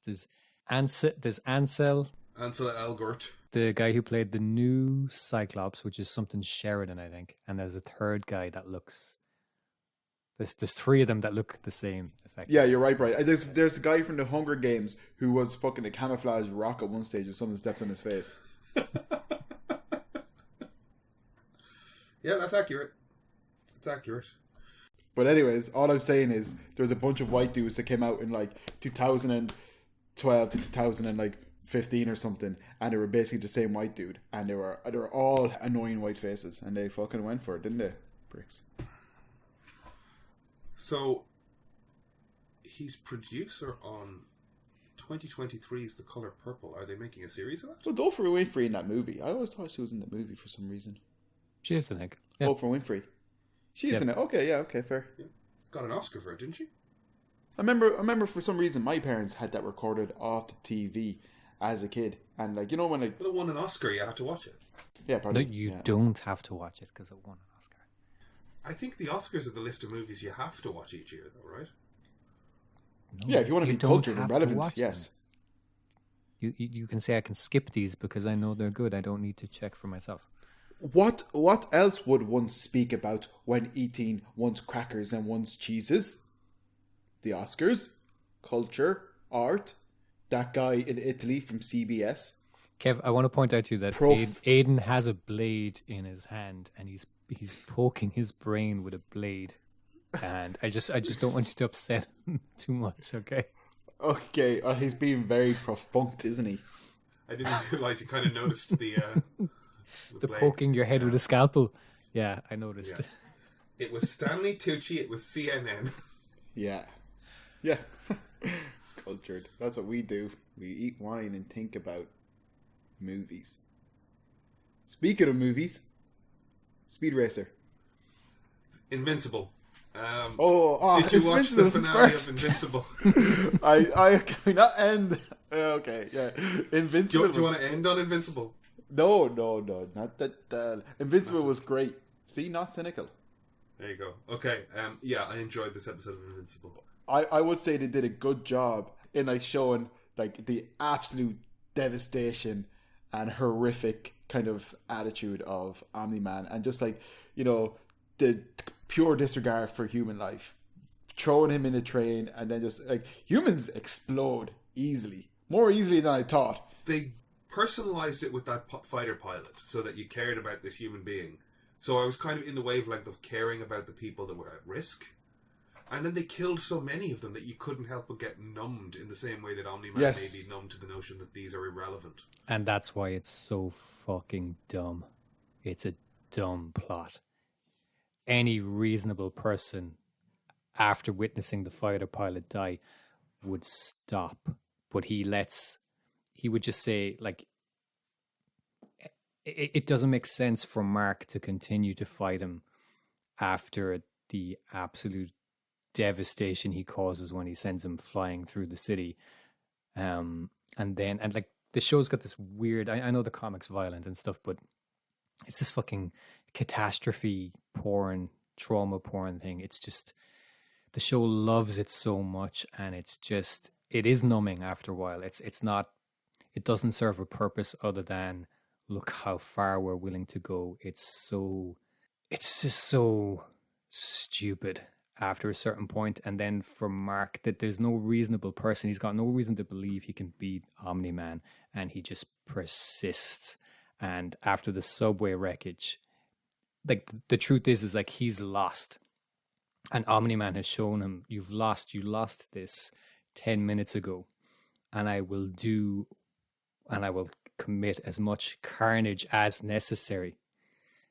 Ansel. Ansel Elgort. The guy who played the new Cyclops, which is something Sheridan, I think. And there's a third guy that looks... There's three of them that look the same. Effectively. Yeah, you're right, Brian. There's a guy from the Hunger Games who was fucking a camouflage rock at one stage and someone stepped on his face. Yeah, that's accurate. It's accurate. But anyways, all I'm saying is there's a bunch of white dudes that came out in like 2012 to 2015 or something, and they were basically the same white dude, and they were all annoying white faces, and they fucking went for it, didn't they? Bricks. So, he's producer on 2023's The Color Purple. Are they making a series of that? So Oprah Winfrey in that movie. I always thought she was in the movie for some reason. She is, I think. Yeah. Oprah Winfrey. She is in it. Okay, yeah, okay, fair. Yeah. Got an Oscar for it, didn't she? I remember for some reason my parents had that recorded off the TV as a kid, and when But it won an Oscar. You had to watch it. Yeah, probably. No, you don't have to watch it because it won an Oscar. I think the Oscars are the list of movies you have to watch each year, though, right? No, yeah, if you want to be cultured and relevant, yes. You can say I can skip these because I know they're good. I don't need to check for myself. What else would one speak about when eating one's crackers and one's cheeses? The Oscars, culture, art, that guy in Italy from CBS. Kev, I want to point out to you that Aiden has a blade in his hand and he's poking his brain with a blade, and I just don't want you to upset him too much. Okay, he's being very profound, isn't he? I didn't realise you kind of noticed the poking your head with a scalpel. Yeah, I noticed. Yeah. It was Stanley Tucci. It was CNN. Yeah. Cultured. That's what we do. We eat wine and think about movies. Speaking of movies, Speed Racer. Invincible. Did you watch the finale first? Of Invincible? I cannot end. Okay, yeah. Invincible. Do you want to end on Invincible? No, not that. Invincible was great. See, not cynical. There you go. Okay, yeah, I enjoyed this episode of Invincible. I would say they did a good job in showing the absolute devastation and horrific kind of attitude of Omni-Man, and just the pure disregard for human life, throwing him in a train, and then just humans explode easily, more easily than I thought. They personalized it with that fighter pilot so that you cared about this human being. So I was kind of in the wavelength of caring about the people that were at risk. And then they killed so many of them that you couldn't help but get numbed in the same way that Omni-Man may be numb to the notion that these are irrelevant. And that's why it's so fucking dumb. It's a dumb plot. Any reasonable person, after witnessing the fighter pilot die, would stop. But he would just say, it doesn't make sense for Mark to continue to fight him after the absolute devastation he causes when he sends him flying through the city. The show's got this weird, I know the comic's violent and stuff, but it's this fucking catastrophe porn, trauma porn thing. It's just, the show loves it so much, and it is numbing after a while. It doesn't serve a purpose other than, look how far we're willing to go. It's just so stupid after a certain point. And then for Mark, that there's no reasonable person, he's got no reason to believe he can beat Omni-Man, and he just persists. And after the subway wreckage, the truth is he's lost. And Omni-Man has shown him, you lost this 10 minutes ago, and I will commit as much carnage as necessary.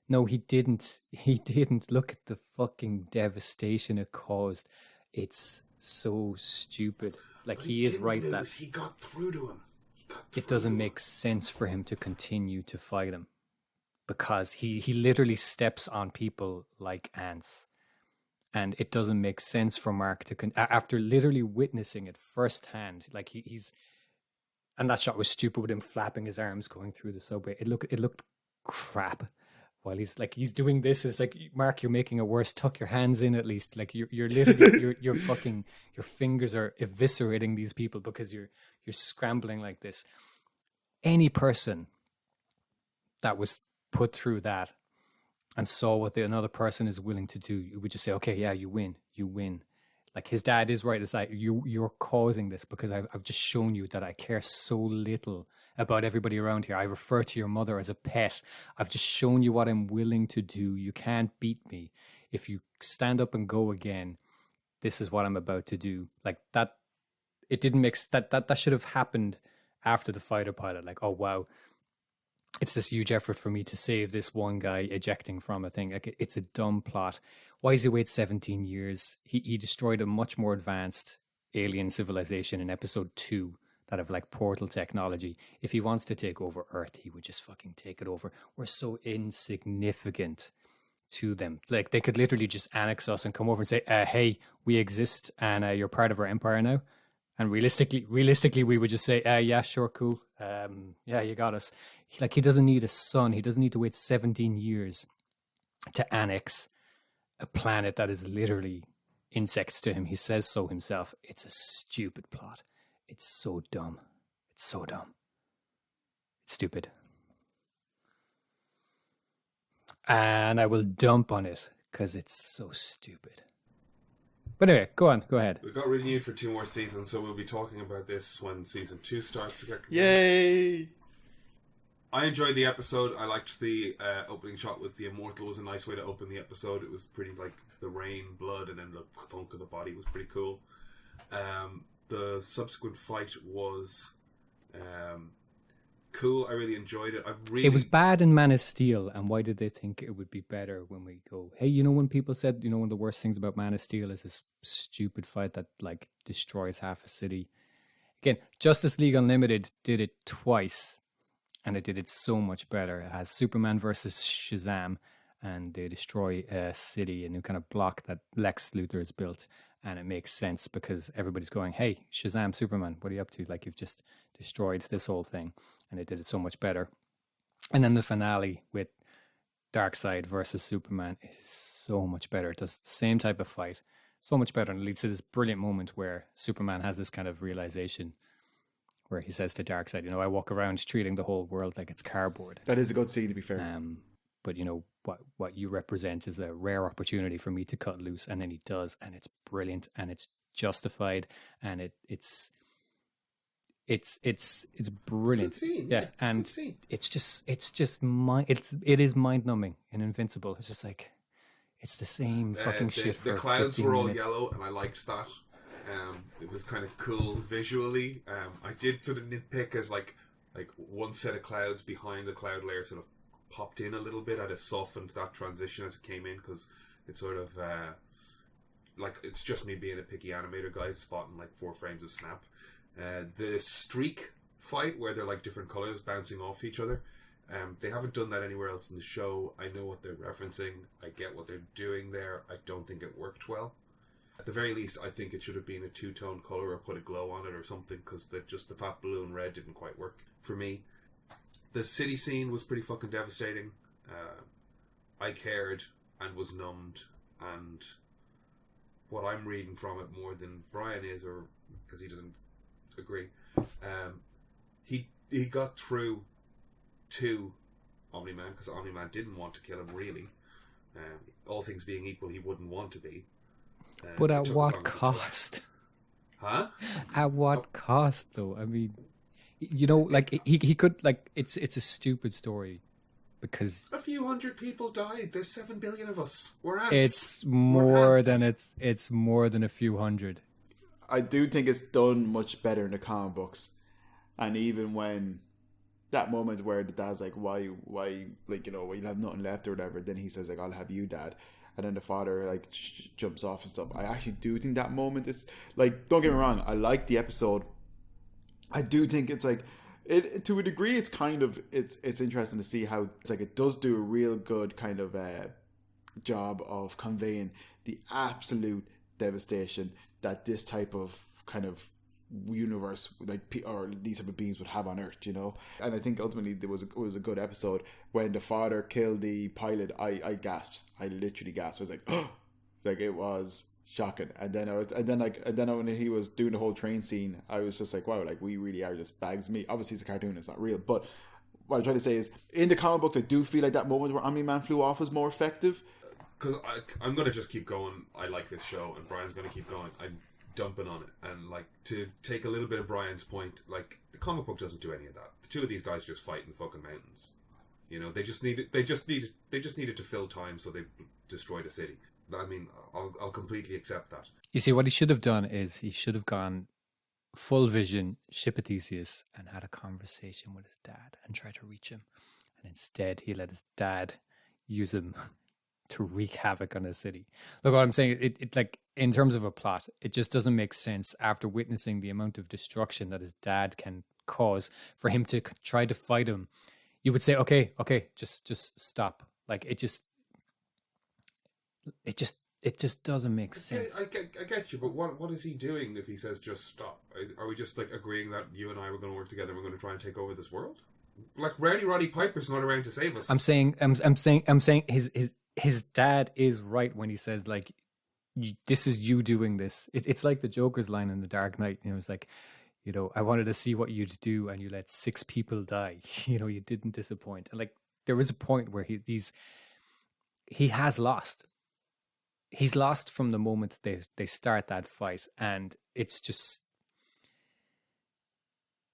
No, he didn't. He didn't. Look at the fucking devastation it caused. It's so stupid. Like, But he is right that he got through to him. it doesn't make sense for him to continue to fight him, because he literally steps on people like ants. And it doesn't make sense for Mark to after literally witnessing it firsthand. Like, he's, and that shot was stupid with him flapping his arms going through the subway. It looked crap. While he's doing this, it's like, Mark, you're making it worse. Tuck your hands in at least. Like, you're literally you're fucking, your fingers are eviscerating these people because you're scrambling like this. Any person that was put through that and saw what another person is willing to do, you would just say, okay, yeah, you win. Like, his dad is right. It's like, you're causing this because I've just shown you that I care so little about everybody around here. I refer to your mother as a pet. I've just shown you what I'm willing to do. You can't beat me. If you stand up and go again, this is what I'm about to do. Like, that, it didn't mix that should have happened after the fighter pilot. Like, oh wow, it's this huge effort for me to save this one guy ejecting from a thing. Like, it's a dumb plot. Why does he wait 17 years? He destroyed a much more advanced alien civilization in episode 2 that have like portal technology. If he wants to take over Earth, he would just fucking take it over. We're so insignificant to them. Like, they could literally just annex us and come over and say, hey, we exist and you're part of our empire now. And realistically, we would just say, yeah, sure, cool. Yeah, you got us. He doesn't need a son. He doesn't need to wait 17 years to annex a planet that is literally insects to him. He says so himself. It's a stupid plot. It's so dumb. It's so dumb. It's stupid. And I will dump on it because it's so stupid. But anyway, go ahead. We got renewed for 2 more seasons, so we'll be talking about this when season 2 starts again. Yay! I enjoyed the episode. I liked the opening shot with the Immortal. It was a nice way to open the episode. It was pretty, like, the rain, blood, and then the thunk of the body was pretty cool. The subsequent fight was cool. I really enjoyed it. It was bad in Man of Steel, and why did they think it would be better when we go, hey, you know, when people said, you know, one of the worst things about Man of Steel is this stupid fight that, like, destroys half a city. Again, Justice League Unlimited did it twice, and it did it so much better. It has Superman versus Shazam, and they destroy a city, a new kind of block that Lex Luthor has built, and it makes sense because everybody's going, hey, Shazam, Superman, what are you up to? Like, you've just destroyed this whole thing, and it did it so much better. And then the finale with Darkseid versus Superman is so much better. It does the same type of fight, so much better, and it leads to this brilliant moment where Superman has this kind of realization where he says to Darkseid, you know, I walk around treating the whole world like it's cardboard. That is a good scene, to be fair. But, you know, what you represent is a rare opportunity for me to cut loose. And then he does, and it's brilliant, and it's justified, and it's brilliant. Scene, yeah, and it is mind numbing in Invincible. It's just like, it's the same fucking shit. The for clouds 15 were all minutes. yellow, and I liked that. It was kind of cool visually. I did sort of nitpick as like one set of clouds behind the cloud layer sort of popped in a little bit. I'd have softened that transition as it came in because it's sort of like, it's just me being a picky animator guy spotting like 4 frames of snap. The streak fight where they're like different colors bouncing off each other, they haven't done that anywhere else in the show. I know what they're referencing. I get what they're doing there. I don't think it worked well. At the very least, I think it should have been a 2-tone color or put a glow on it or something, because just the fat blue and red didn't quite work for me. The city scene was pretty fucking devastating. I cared and was numbed, and what I'm reading from it more than Brian is, or because he doesn't agree, he got through to Omni-Man because Omni-Man didn't want to kill him, really. All things being equal, he wouldn't want to be. But at what cost? Huh? At what cost, though? I mean, you know, like, he could, like, it's a stupid story because a few hundred people died. There's 7 billion of us. We're ants. it's We're more ants. than it's more than a few hundred. I do think it's done much better in the comic books, and even when that moment where the dad's like, why, like, you know, well, you'll have nothing left or whatever, then he says like, I'll have you, Dad, and then the father like jumps off and stuff. I actually do think that moment is like, don't get me wrong, I like the episode. I do think it's like, it to a degree, it's kind of it's interesting to see how it's like it does do a real good kind of job of conveying the absolute devastation that this type of kind of universe, like, or these type of beings would have on Earth, you know. And I think ultimately it was a good episode. When the father killed the pilot, I gasped. I literally gasped. I was like, oh, like, it was shocking. And then when he was doing the whole train scene, I was just like, wow, like, we really are just bags of meat. Obviously it's a cartoon, it's not real, but what I'm trying to say is, in the comic books, I do feel like that moment where Omni-Man flew off was more effective. Because I'm going to just keep going. I like this show, and Brian's going to keep going. I'm dumping on it. And, like, to take a little bit of Brian's point, like, the comic book doesn't do any of that. The two of these guys just fight in fucking mountains. You know, they just needed to fill time, so they destroyed a city. I mean, I'll completely accept that. You see, what he should have done is he should have gone full vision, ship of Theseus, and had a conversation with his dad and tried to reach him. And instead, he let his dad use him to wreak havoc on his city. Look, what I'm saying, it like, in terms of a plot, it just doesn't make sense after witnessing the amount of destruction that his dad can cause for him to try to fight him. You would say, okay, just stop. Like, it just doesn't make sense. I get you, but what is he doing if he says just stop? Are we just, like, agreeing that you and I were going to work together and we're going to try and take over this world? Like, Rowdy Roddy Piper's not around to save us. I'm saying his dad is right when he says, like, this is you doing this. It's like the Joker's line in The Dark Knight. You know, it's like, you know, I wanted to see what you'd do, and you let 6 people die. You know, you didn't disappoint. And, like, there is a point where he has lost. He's lost from the moment they start that fight, and it's just,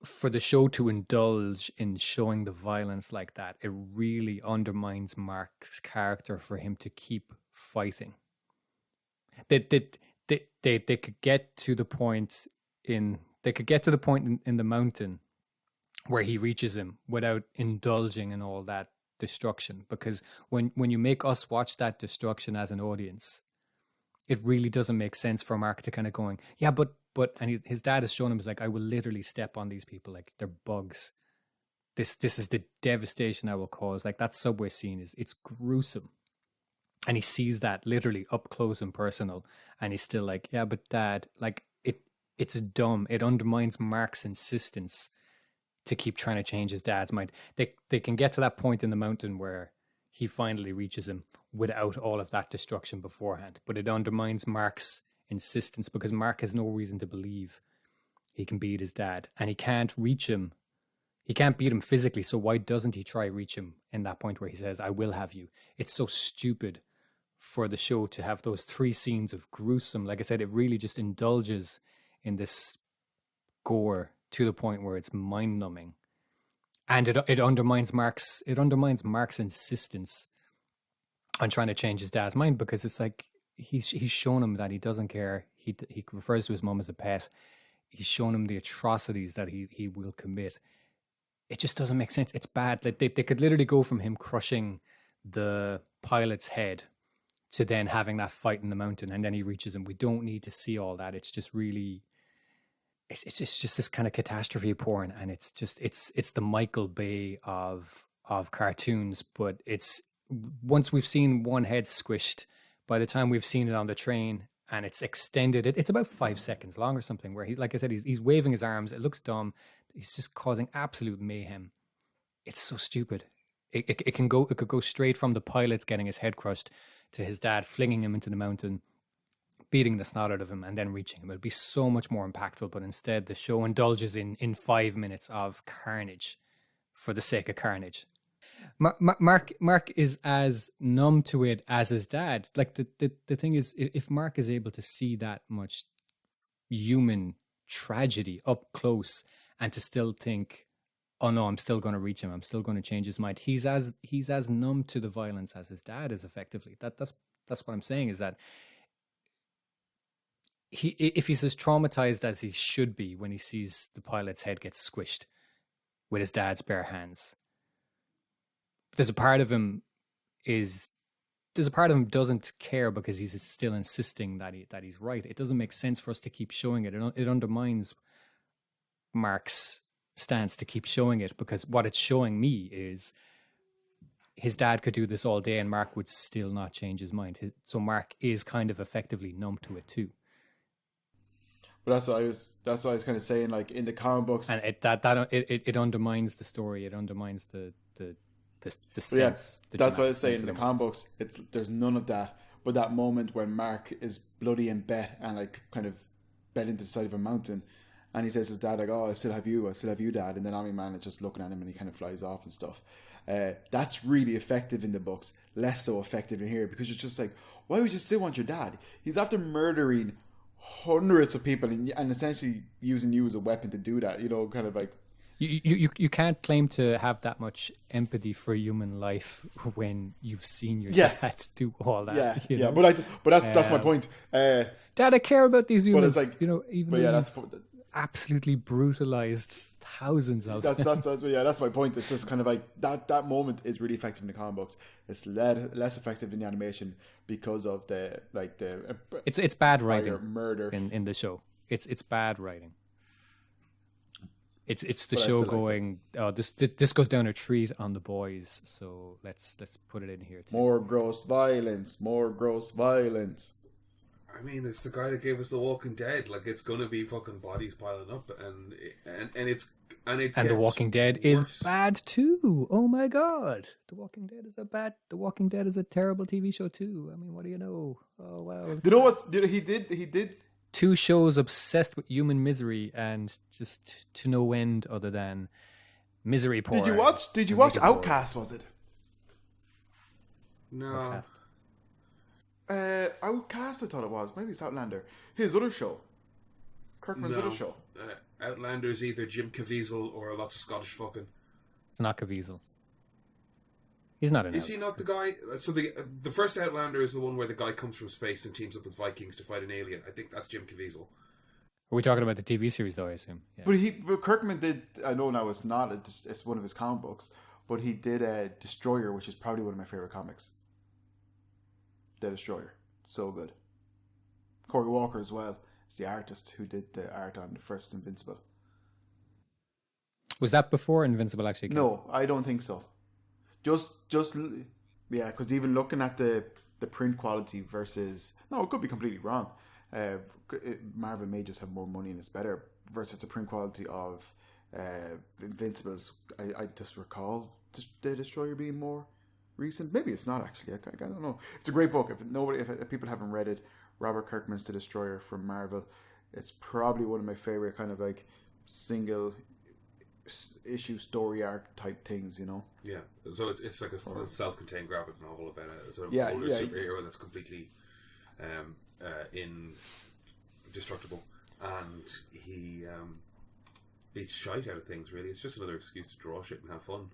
for the show to indulge in showing the violence like that, it really undermines Mark's character for him to keep fighting. They could get to the point in the mountain where he reaches him without indulging in all that destruction, because when you make us watch that destruction as an audience, it really doesn't make sense for Mark to kind of going, yeah, but and his dad has shown him, is like, I will literally step on these people like they're bugs. This is the devastation I will cause. Like, that subway scene it's gruesome. And he sees that literally up close and personal, and he's still like, yeah, but Dad, like, it's dumb. It undermines Mark's insistence to keep trying to change his dad's mind. They can get to that point in the mountain where he finally reaches him without all of that destruction beforehand, but it undermines Mark's insistence, because Mark has no reason to believe he can beat his dad, and he can't reach him. He can't beat him physically, so why doesn't he try reach him in that point where he says, I will have you? It's so stupid for the show to have those 3 scenes of gruesome. Like I said, it really just indulges in this gore to the point where it's mind-numbing, and it undermines Mark's insistence on trying to change his dad's mind, because it's like, he's shown him that he doesn't care. He refers to his mom as a pet. He's shown him the atrocities that he will commit. It just doesn't make sense. It's bad. Like, they could literally go from him crushing the pilot's head to then having that fight in the mountain, and then he reaches him. We don't need to see all that. It's just really, it's just this kind of catastrophe porn, and it's the Michael Bay of cartoons. But it's, once we've seen one head squished, by the time we've seen it on the train and it's extended, it's about 5 seconds long or something, where he, like I said, he's waving his arms. It looks dumb. He's just causing absolute mayhem. It's so stupid. It could go straight from the pilot getting his head crushed to his dad flinging him into the mountain, beating the snot out of him, and then reaching him. It would be so much more impactful, but instead the show indulges in 5 minutes of carnage for the sake of carnage. Mark is as numb to it as his dad. Like, the thing is, if Mark is able to see that much human tragedy up close and to still think, oh no, I'm still going to reach him. I'm still going to change his mind. He's as numb to the violence as his dad is. Effectively, that's what I'm saying, is that if he's as traumatized as he should be when he sees the pilot's head get squished with his dad's bare hands, there's a part of him doesn't care because he's still insisting that he's right. It doesn't make sense for us to keep showing it. It undermines Mark's stance to keep showing it, because what it's showing me is his dad could do this all day and Mark would still not change his mind. So Mark is kind of effectively numb to it too. But that's what I was kind of saying, like in the comic books, and it undermines the story. It undermines the sense. Yeah, that's what I was saying. In the comic books, there's none of that. But that moment when Mark is bloody and bet and like kind of bed into the side of a mountain, and he says to his dad like, "Oh, I still have you, Dad," and then Omni-Man is just looking at him and he kind of flies off and stuff. That's really effective in the books. Less so effective in here, because it's just like, why would you still want your dad? He's after murdering hundreds of people and essentially using you as a weapon to do that. You know, kind of like. You can't claim to have that much empathy for human life when you've seen your dad do all that. Yeah, but that's my point. Dad, I care about these humans. But it's like, even though that's absolutely brutalized thousands of them. That's my point. It's just kind of like that moment is really effective in the comic books. It's less effective in the animation because of it's bad writing. Murder in the show. It's bad writing. It's the show going, this goes down a treat on the boys, so let's put it in here too. More gross violence. I mean, it's the guy that gave us The Walking Dead. Like, it's gonna be fucking bodies piling up, and The Walking Dead is bad too. Oh my god, The Walking Dead is a terrible TV show too. I mean, what do you know? Oh wow. You know what he did? 2 shows obsessed with human misery and just to no end other than misery porn. Did you watch Outcast, was it? No. Outcast, I thought it was. Maybe it's Outlander. His other show. Kirkman's other show. Outlander is either Jim Caviezel or lots of Scottish fucking. It's not Caviezel. He's not an Is he not the guy? So the first Outlander is the one where the guy comes from space and teams up with Vikings to fight an alien. I think that's Jim Caviezel. Are we talking about the TV series though, I assume? Yeah. But Kirkman did, I know now it's not, it's one of his comic books, but he did Destroyer, which is probably one of my favorite comics. The Destroyer. So good. Corey Walker as well is the artist who did the art on the first Invincible. Was that before Invincible actually came? No, I don't think so. Because even looking at the print quality versus, no, it could be completely wrong. Marvel may just have more money and it's better versus the print quality of Invincibles. I just recall the Destroyer being more recent. Maybe it's not actually. I don't know. It's a great book. If people haven't read it, Robert Kirkman's The Destroyer from Marvel. It's probably one of my favorite kind of like single issue story arc type things, you know. Yeah, so it's like a self-contained graphic novel about a sort of older superhero that's completely indestructible, and he beats shite out of things. Really, it's just another excuse to draw shit and have fun.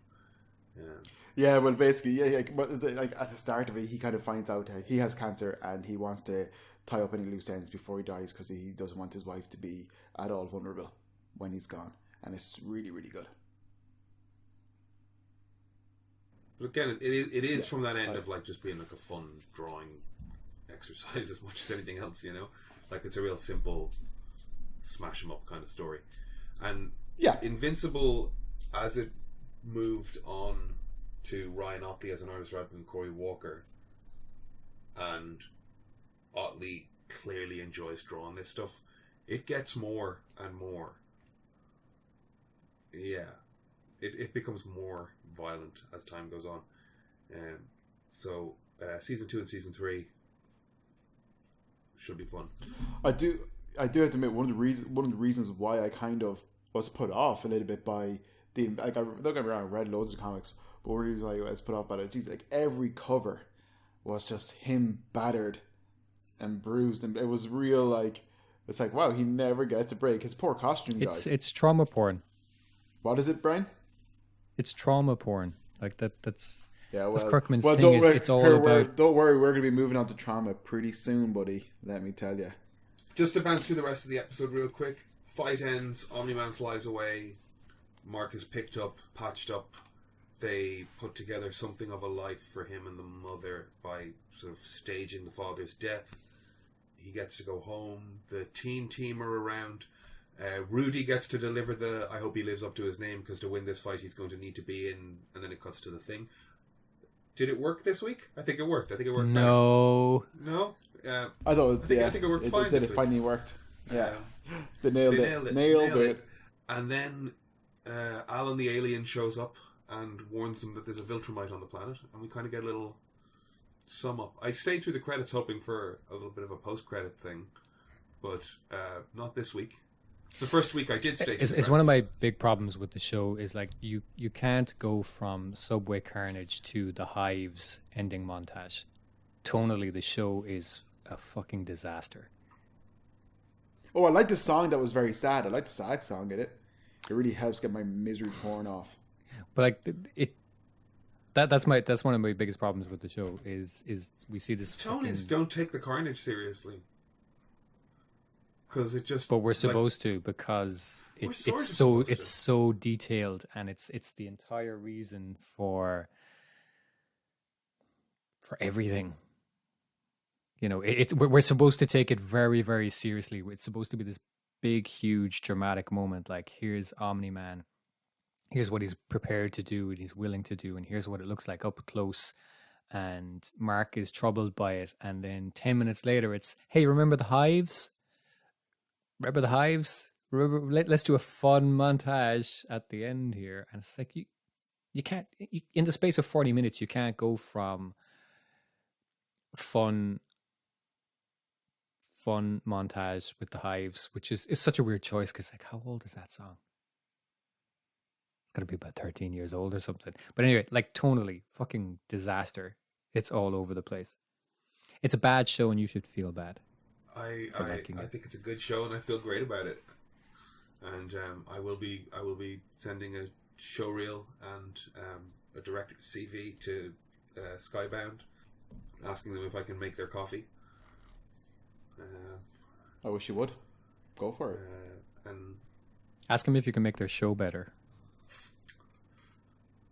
Yeah, well, basically, but like at the start of it, he kind of finds out he has cancer and he wants to tie up any loose ends before he dies because he doesn't want his wife to be at all vulnerable when he's gone. And it's really, really good. But again, it is from that end of like just being like a fun drawing exercise as much as anything else, you know? Like it's a real simple smash 'em up kind of story. And Invincible, as it moved on to Ryan Otley as an artist rather than Corey Walker, and Otley clearly enjoys drawing this stuff, it gets more and more. Yeah, it becomes more violent as time goes on. So season 2 and season 3 should be fun. I do have to admit one of the reasons why I kind of was put off a little bit by don't get me wrong, I read loads of comics, but one reason why I was put off by it, geez, like every cover was just him battered and bruised, and it was real like it's like wow, he never gets a break. His poor costume guy. It's trauma porn. What is it, Brian? it's trauma porn. Like that's Yeah, that's Kirkman's thing. don't worry, It's all about. don't worry, we're going to be moving on to trauma pretty soon, buddy. Let me tell you. Just to bounce through the rest of the episode real quick. Fight ends, Omni-Man flies away, Mark is picked up, patched up. They put together something of a life for him and the mother by sort of staging the father's death. He gets to go home. The team are around. Rudy gets to deliver the I hope he lives up to his name, because to win this fight he's going to need to be in, and then it cuts to the thing. Did it work this week? I think it worked. No. Better. No? I thought I think it worked fine. It finally worked. Yeah. They nailed nailed it. And then Alan the alien shows up and warns them that there's a Viltrumite on the planet, and we kind of get a little sum up. I stayed through the credits hoping for a little bit of a post-credit thing, but not this week. It's the first week I did stay through. It's one of my big problems with the show is like you can't go from Subway Carnage to the Hive's ending montage. Tonally, the show is a fucking disaster. Oh, I like the song that was very sad. I like the sad song in it. It really helps get my misery torn off. But like that's one of my biggest problems with the show is we see this. Tonys don't take the Carnage seriously. Because it just. But we're supposed to, because it's so detailed, and it's the entire reason for everything. You know, we're supposed to take it very, very seriously. It's supposed to be this big, huge, dramatic moment. Like, here's Omni-Man. Here's what he's prepared to do and he's willing to do. And here's what it looks like up close. And Mark is troubled by it. And then 10 minutes later, it's, hey, remember the Hives? Remember the Hives? Let's do a fun montage at the end here. And it's like, you can't, in the space of 40 minutes, you can't go from fun montage with the Hives, which is such a weird choice, because like, how old is that song? It's gotta be about 13 years old or something. But anyway, like, tonally, fucking disaster. It's all over the place. It's a bad show, and you should feel bad. I think it's a good show, and I feel great about it. And I will be sending a show reel and a director CV to Skybound, asking them if I can make their coffee. I wish you would. Go for it. And ask them if you can make their show better.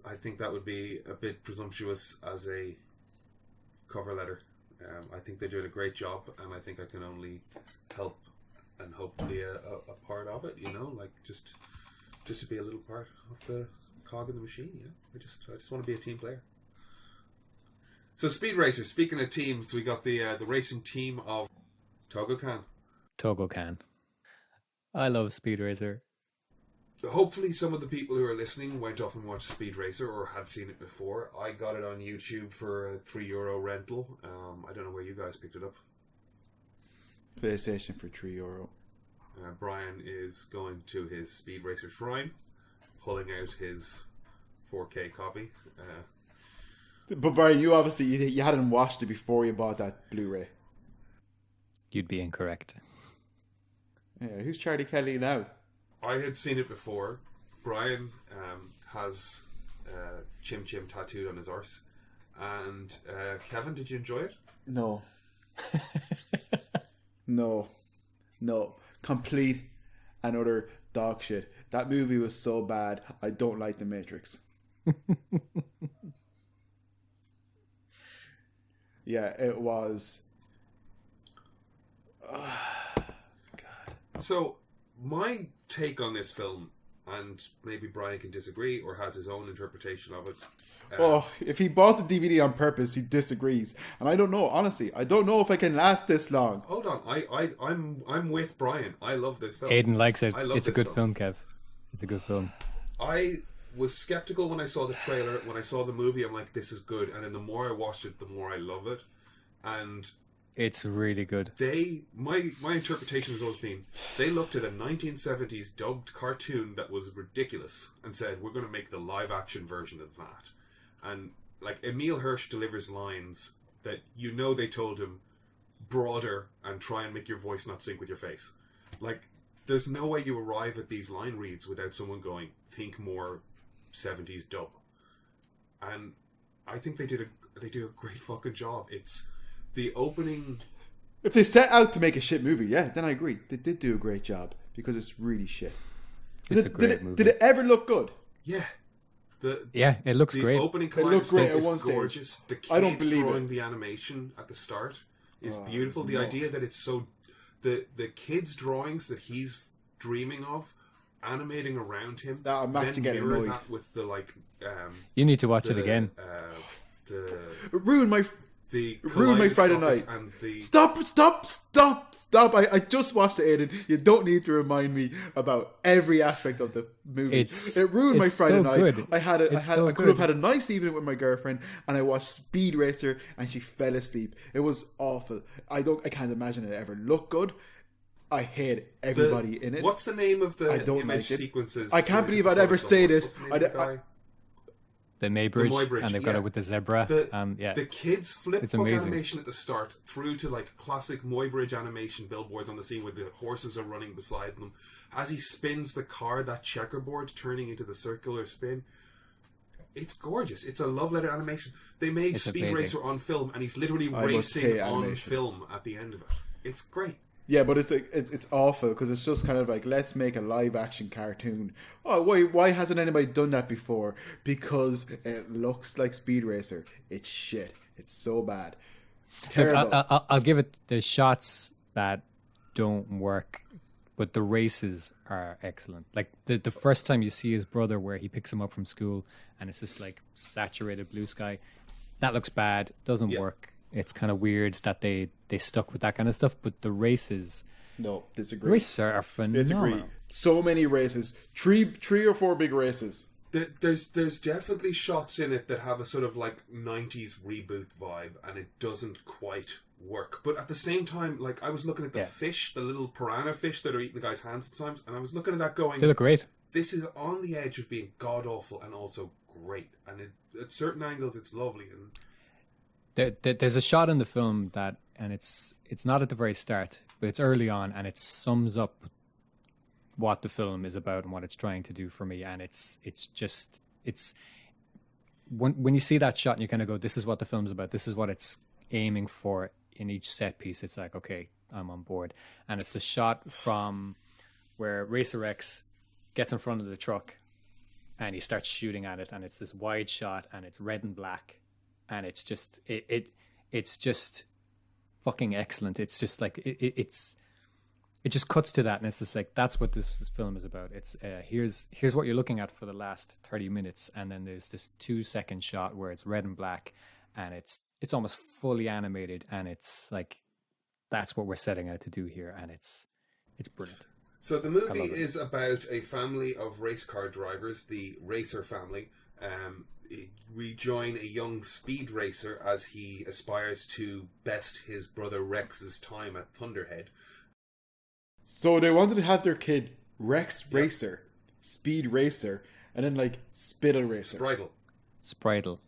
I think that would be a bit presumptuous as a cover letter. I think they're doing a great job, and I think I can only help and hope to be a part of it. You know, like just to be a little part of the cog in the machine. You know, I just want to be a team player. So, Speed Racer. Speaking of teams, we got the racing team of Togokan. I love Speed Racer. Hopefully some of the people who are listening went off and watched Speed Racer or had seen it before. I got it on YouTube for a €3 rental. I don't know where you guys picked it up. PlayStation for €3. Brian is going to his Speed Racer shrine, pulling out his 4K copy. But Brian, you obviously you hadn't watched it before you bought that Blu-ray. You'd be incorrect. Yeah, who's Charlie Kelly now? I had seen it before. Brian has Chim Chim tattooed on his arse. And Kevin, did you enjoy it? No. No. Complete and utter dog shit. That movie was so bad, I don't like The Matrix. Yeah, it was. God. So, my take on this film, and maybe Brian can disagree or has his own interpretation of it. If he bought the DVD on purpose, he disagrees, and I don't know. Honestly, I don't know if I can last this long. Hold on, I'm with Brian. I love this film. Aiden likes it. It's a good film, Kev. It's a good film. I was skeptical when I saw the trailer. When I saw the movie, I'm like, this is good. And then the more I watched it, the more I love it. And it's really good. My interpretation has always been, they looked at a 1970s dubbed cartoon that was ridiculous and said, we're going to make the live action version of that. And like, Emil Hirsch delivers lines that you know they told him broader and try and make your voice not sync with your face. Like, there's no way you arrive at these line reads without someone going, think more '70s dub, and I think they do a great fucking job. It's the opening. If they set out to make a shit movie, yeah, then I agree. They did do a great job because it's really shit. It's a great movie. Did it ever look good? Yeah. It looks great. The opening It looked great is at one gorgeous. stage. The kid I don't believe drawing it. the animation at the start is beautiful. The no. idea that it's so... The kid's drawings that he's dreaming of, animating around him, I'm actually getting mirror annoyed. that with the, like... You need to watch it again. It ruined my Friday kaleidoscopic night. and the... Stop! I just watched it, Aiden. You don't need to remind me about every aspect of the movie. It ruined my Friday so night. good. I could have had a nice evening with my girlfriend, and I watched Speed Racer, and she fell asleep. It was awful. I can't imagine it ever looked good. I hate everybody in it. What's the name of the don't image like it. sequences? I can't believe I'd ever say this. The Maybridge, Muybridge, and they've got it with the zebra. The kids flip It's book amazing. animation at the start through to like classic Muybridge animation billboards on the scene where the horses are running beside them. As he spins the car, that checkerboard turning into the circular spin. It's gorgeous. It's a love letter animation. They made Speed amazing. Racer on film, and he's literally racing on film at the end of it. It's great. Yeah, but it's awful because it's just kind of like, let's make a live action cartoon. Oh, why hasn't anybody done that before? Because it looks like Speed Racer. It's shit. It's so bad. Terrible. Look, I'll give it the shots that don't work, but the races are excellent. Like the first time you see his brother, where he picks him up from school, and it's this like saturated blue sky. That looks bad. Doesn't work. It's kind of weird that they stuck with that kind of stuff, but the races... No, disagree. The races are phenomenal. Disagree. So many races. Three or four big races. There's definitely shots in it that have a sort of like 90s reboot vibe, and it doesn't quite work. But at the same time, like I was looking at the fish, the little piranha fish that are eating the guy's hands at times, and I was looking at that going... They look great. This is on the edge of being god-awful and also great. And at certain angles, it's lovely. And there's a shot in the film that, and it's not at the very start, but it's early on, and it sums up what the film is about and what it's trying to do for me. And it's when you see that shot and you kind of go, this is what the film's about, this is what it's aiming for in each set piece. It's like, okay, I'm on board. And it's the shot from where Racer X gets in front of the truck and he starts shooting at it, and it's this wide shot, and it's red and black. And it's just it's just fucking excellent. It's just like it just cuts to that, and it's just like, that's what this film is about. It's here's what you're looking at for the last 30 minutes, and then there's this 2-second shot where it's red and black, and it's almost fully animated, and it's like, that's what we're setting out to do here, and it's brilliant. So the movie is about a family of race car drivers, the Racer family. We join a young speed racer as he aspires to best his brother Rex's time at Thunderhead. So they wanted to have their kid Rex Racer, Speed Racer, and then like Spittle Racer. Spritle.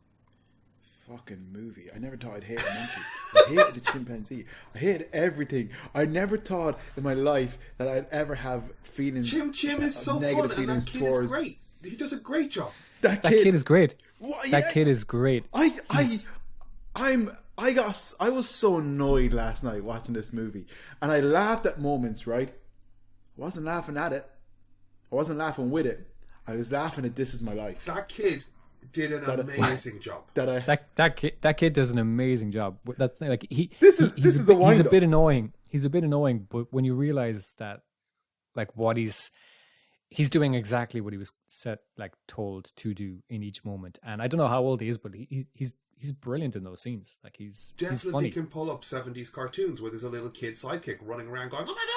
Fucking movie. I never thought I'd hate a monkey. I hated the chimpanzee. I hated everything. I never thought in my life that I'd ever have feelings. Chim is so fun, and that kid is great. He does a great job. That kid is great. What? That kid is great. I was so annoyed last night watching this movie, and I laughed at moments. Right, I wasn't laughing at it. I wasn't laughing with it. I was laughing at "This Is My Life." That kid did an amazing job. That kid does an amazing job. That's like This is the wind-up. He's a bit annoying. He's a bit annoying, but when you realize that, like, what he's doing exactly what he was told to do in each moment. And I don't know how old he is, but he's brilliant in those scenes. Like, he's definitely funny. Can pull up 70s cartoons where there's a little kid sidekick running around going, "Oh my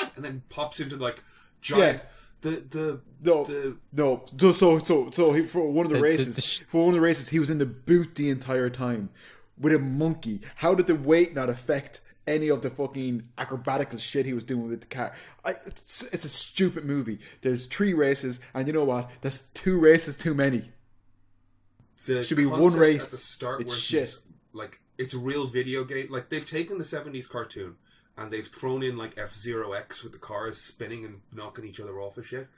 god!" and then pops into like giant. So for one of the races, he was in the boot the entire time with a monkey. How did the weight not affect any of the fucking acrobatical shit he was doing with the car? It's a stupid movie. There's 3 races, and you know what? That's 2 races too many. There should be 1 race. At the start, it's where shit. Like, it's a real video game. Like, they've taken the 70s cartoon and they've thrown in like F-Zero X with the cars spinning and knocking each other off and shit.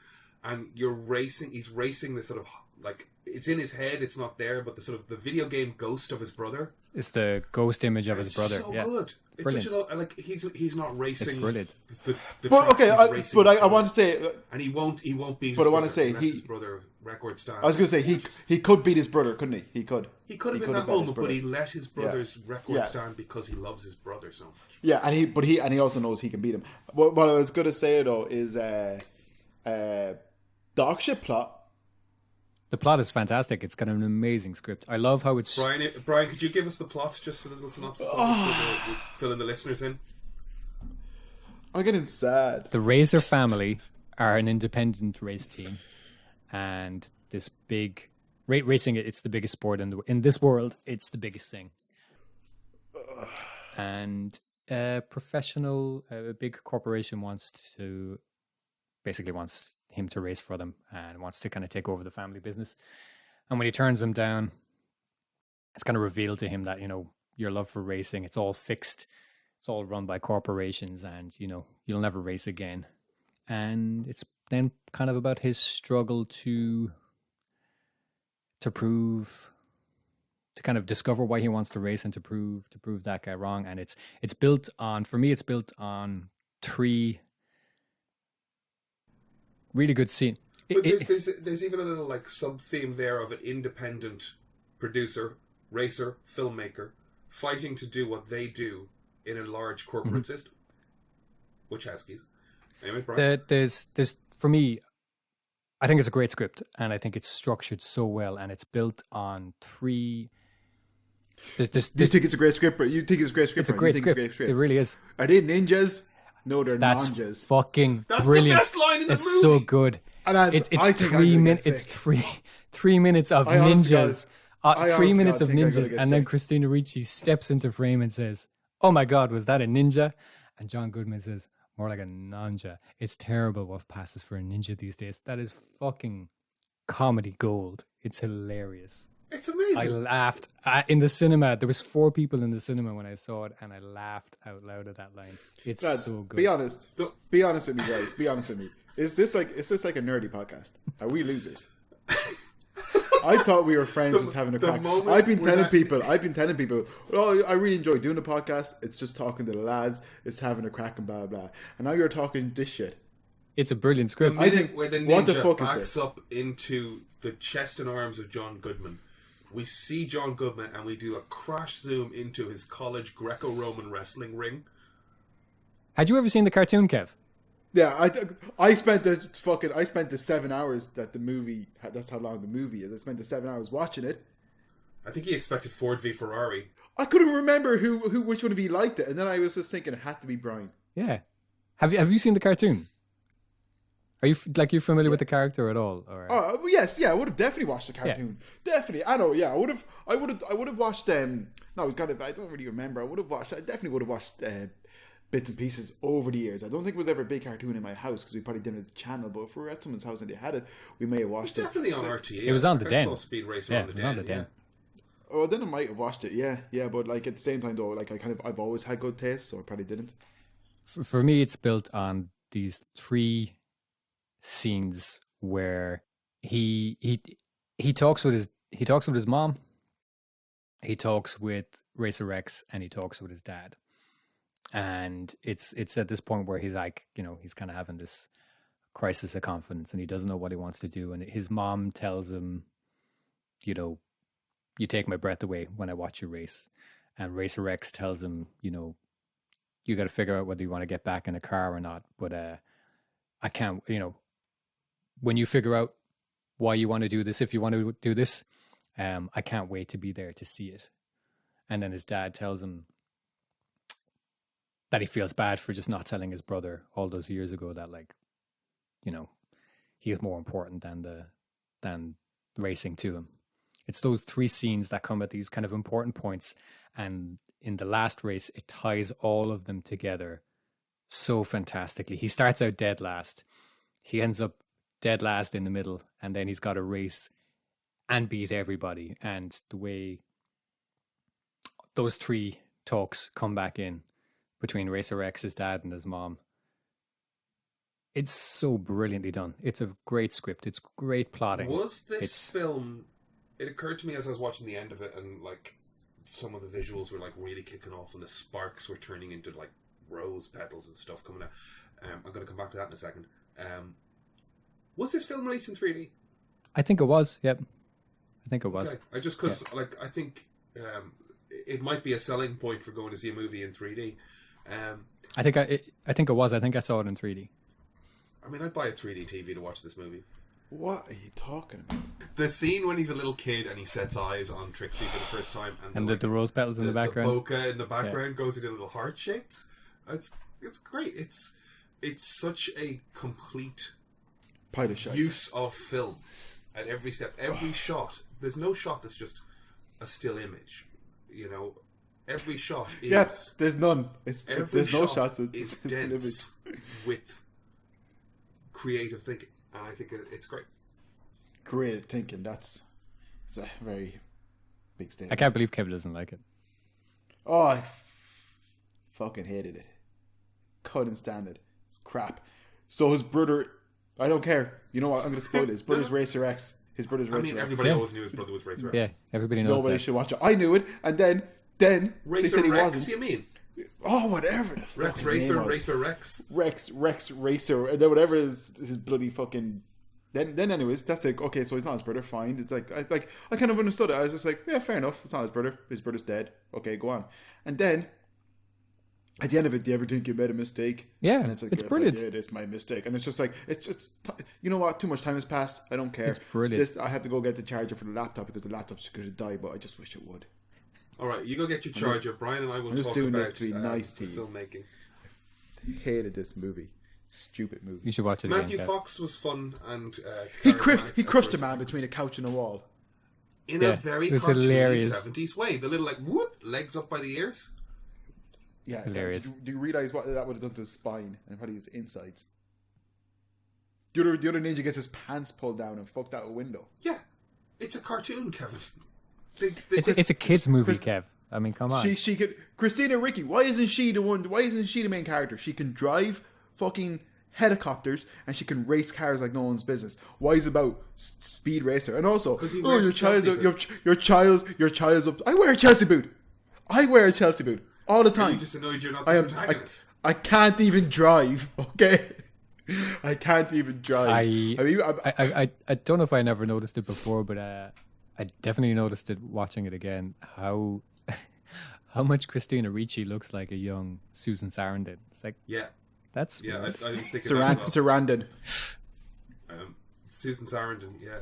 And he's racing this sort of like it's in his head, it's not there, but the sort of the video game ghost of his brother. It's the ghost image of his brother. So yeah. good. It's brilliant. such like he's not racing. It's brilliant. But okay, I want to say, and he won't beat. But his I want to say his brother record stand. I was going to say he could beat his brother, couldn't he? He could. He could have in that moment, but he let his brother's record stand because he loves his brother so much. Yeah, and he also knows he can beat him. What I was going to say though is dog shit plot. The plot is fantastic. It's got an amazing script. I love how it's... Brian, could you give us the plot, just a little synopsis of it, so we'll fill in the listeners in? I'm getting sad. The Razor family are an independent race team, and this big... Racing, it's the biggest sport in this world. It's the biggest thing. And a big corporation wants him to race for them and wants to kind of take over the family business. And when he turns them down, it's kind of revealed to him that, your love for racing, it's all fixed. It's all run by corporations and, you'll never race again. And it's then kind of about his struggle to kind of discover why he wants to race and to prove that guy wrong. And it's built on, for me, it's built on 3 really good scene. But there's even a little like sub theme there of an independent producer, racer, filmmaker fighting to do what they do in a large corporate system. Which has keys. Anyway, Brian. There's for me, I think it's a great script, and I think it's structured so well, and it's built on 3. You think it's a great script, but you think it's a great script. It's a great script. It really is. Are they ninjas? No, they're That's ninjas. Fucking That's brilliant. the best line in the it's movie. So good. And It's 3 minutes. It's 3 minutes of ninjas. 3 minutes of ninjas, and then Christina Ricci steps into frame and says, "Oh my God, was that a ninja?" And John Goodman says, "More like a ninja." It's terrible what passes for a ninja these days. That is fucking comedy gold. It's hilarious. It's amazing. I laughed in the cinema. There was 4 people in the cinema when I saw it, and I laughed out loud at that line. It's so good. Be honest. Be honest with me, guys. Be honest with me. Is this like a nerdy podcast? Are we losers? I thought we were friends just having a crack. I've been telling people, oh, I really enjoy doing the podcast. It's just talking to the lads. It's having a crack and blah, blah. And now you're talking this shit. It's a brilliant script. The minute where the ninja backs up into the chest and arms of John Goodman, we see John Goodman and we do a crash zoom into his college Greco-Roman wrestling ring. Had you ever seen the cartoon, Kev? Yeah, I spent the 7 hours that the movie. That's how long the movie is. I spent the 7 hours watching it. I think he expected Ford v Ferrari. I couldn't remember which one of you liked it, and then I was just thinking it had to be Brian. Yeah, have you seen the cartoon? Are you familiar with the character at all? Or? Oh yes, yeah, I would have definitely watched the cartoon. Yeah. Definitely, I know. Yeah, I would have watched. No, I don't really remember. I definitely would have watched. Bits and pieces over the years. I don't think it was ever a big cartoon in my house because we probably didn't have the channel, but if we were at someone's house and they had it, we may have watched it. Definitely on RTE. It was on the Den. Speed Racer yeah, on the it was Den. on the Den. Oh, then I might have watched it. Yeah, but like at the same time though, like I've always had good taste, so I probably didn't. For me, it's built on these 3 scenes where he talks with his mom, he talks with Racer X, and he talks with his dad. And it's at this point where he's like, he's kind of having this crisis of confidence and he doesn't know what he wants to do. And his mom tells him, you take my breath away when I watch you race. And Racer X tells him, you got to figure out whether you want to get back in a car or not. But I can't, when you figure out why you want to do this, if you want to do this, I can't wait to be there to see it. And then his dad tells him that he feels bad for just not telling his brother all those years ago that, like, he is more important than racing to him. It's those 3 scenes that come at these kind of important points, and in the last race, it ties all of them together so fantastically. He starts out dead last. He ends up dead last in the middle, and then he's got to race and beat everybody. And the way those 3 talks come back in between Racer X, his dad, and his mom, It's so brilliantly done. It's a great script. It's great plotting. Was this film? It occurred to me as I was watching the end of it, and like some of the visuals were like really kicking off, and the sparks were turning into like rose petals and stuff coming out. I'm going to come back to that in a second. Was this film released in 3D? I think it was. Yep, I think it was. Okay. I just because like I think it might be a selling point for going to see a movie in 3D. I think it was. I think I saw it in 3D. I mean, I'd buy a 3D TV to watch this movie. What are you talking about? The scene when he's a little kid and he sets eyes on Trixie for the first time, and the rose petals in the background, the bokeh in the background goes into little heart shapes. It's great. It's such a complete use of film at every step, every shot. There's no shot that's just a still image. You know, every shot is. Yes, there's none. There's no shots. It's dense with creative thinking, and I think it's great. Creative thinking. It's a very big statement. I can't believe Kevin doesn't like it. Oh, I fucking hated it. Couldn't stand it. It's crap. So his brother, I don't care. You know what? I'm going to spoil it. His brother's Racer X. Everybody always knew his brother was Racer X. Yeah, everybody knows. Nobody should watch it. I knew it, and then Racer they said he Rex, wasn't. you mean? Oh, whatever the Rex fucking Racer, name was. Racer Rex. Rex Racer, and then whatever his bloody fucking. Then anyways, that's like, okay, so he's not his brother. Fine. It's like I kind of understood it. I was just like, yeah, fair enough. It's not his brother. His brother's dead. Okay, go on. And then at the end of it, do you ever think you made a mistake? Yeah, and it's brilliant. Like, yeah, it's my mistake, and it's just like you know what? Too much time has passed. I don't care. It's brilliant. I have to go get the charger for the laptop because the laptop's going to die. But I just wish it would. All right, you go get your charger. Brian and I will talk doing about this to be nice to the you. filmmaking. Hated this movie. Stupid movie. You should watch it. Matthew again, Fox was fun and He crushed a man between a couch and a wall. In a very cartoony hilarious. 70s way. The little like whoop legs up by the ears. Yeah, hilarious. Do you realise what that would have done to his spine and probably his insides? The other ninja gets his pants pulled down and fucked out a window. Yeah, it's a cartoon, Kevin. It's a kids movie, Kev. I mean, come on. She could. Christina Ricci. Why isn't she the main character? She can drive fucking helicopters and she can race cars like no one's business. Why is it about Speed Racer? And also, your child's up. I wear a Chelsea boot all the time. You just annoyed you're not the protagonist. I can't even drive. Okay. I can't even drive. I don't know if I never noticed it before, but I definitely noticed it watching it again. How much Christina Ricci looks like a young Susan Sarandon. It's like that's I was thinking Sarandon. Susan Sarandon, yeah.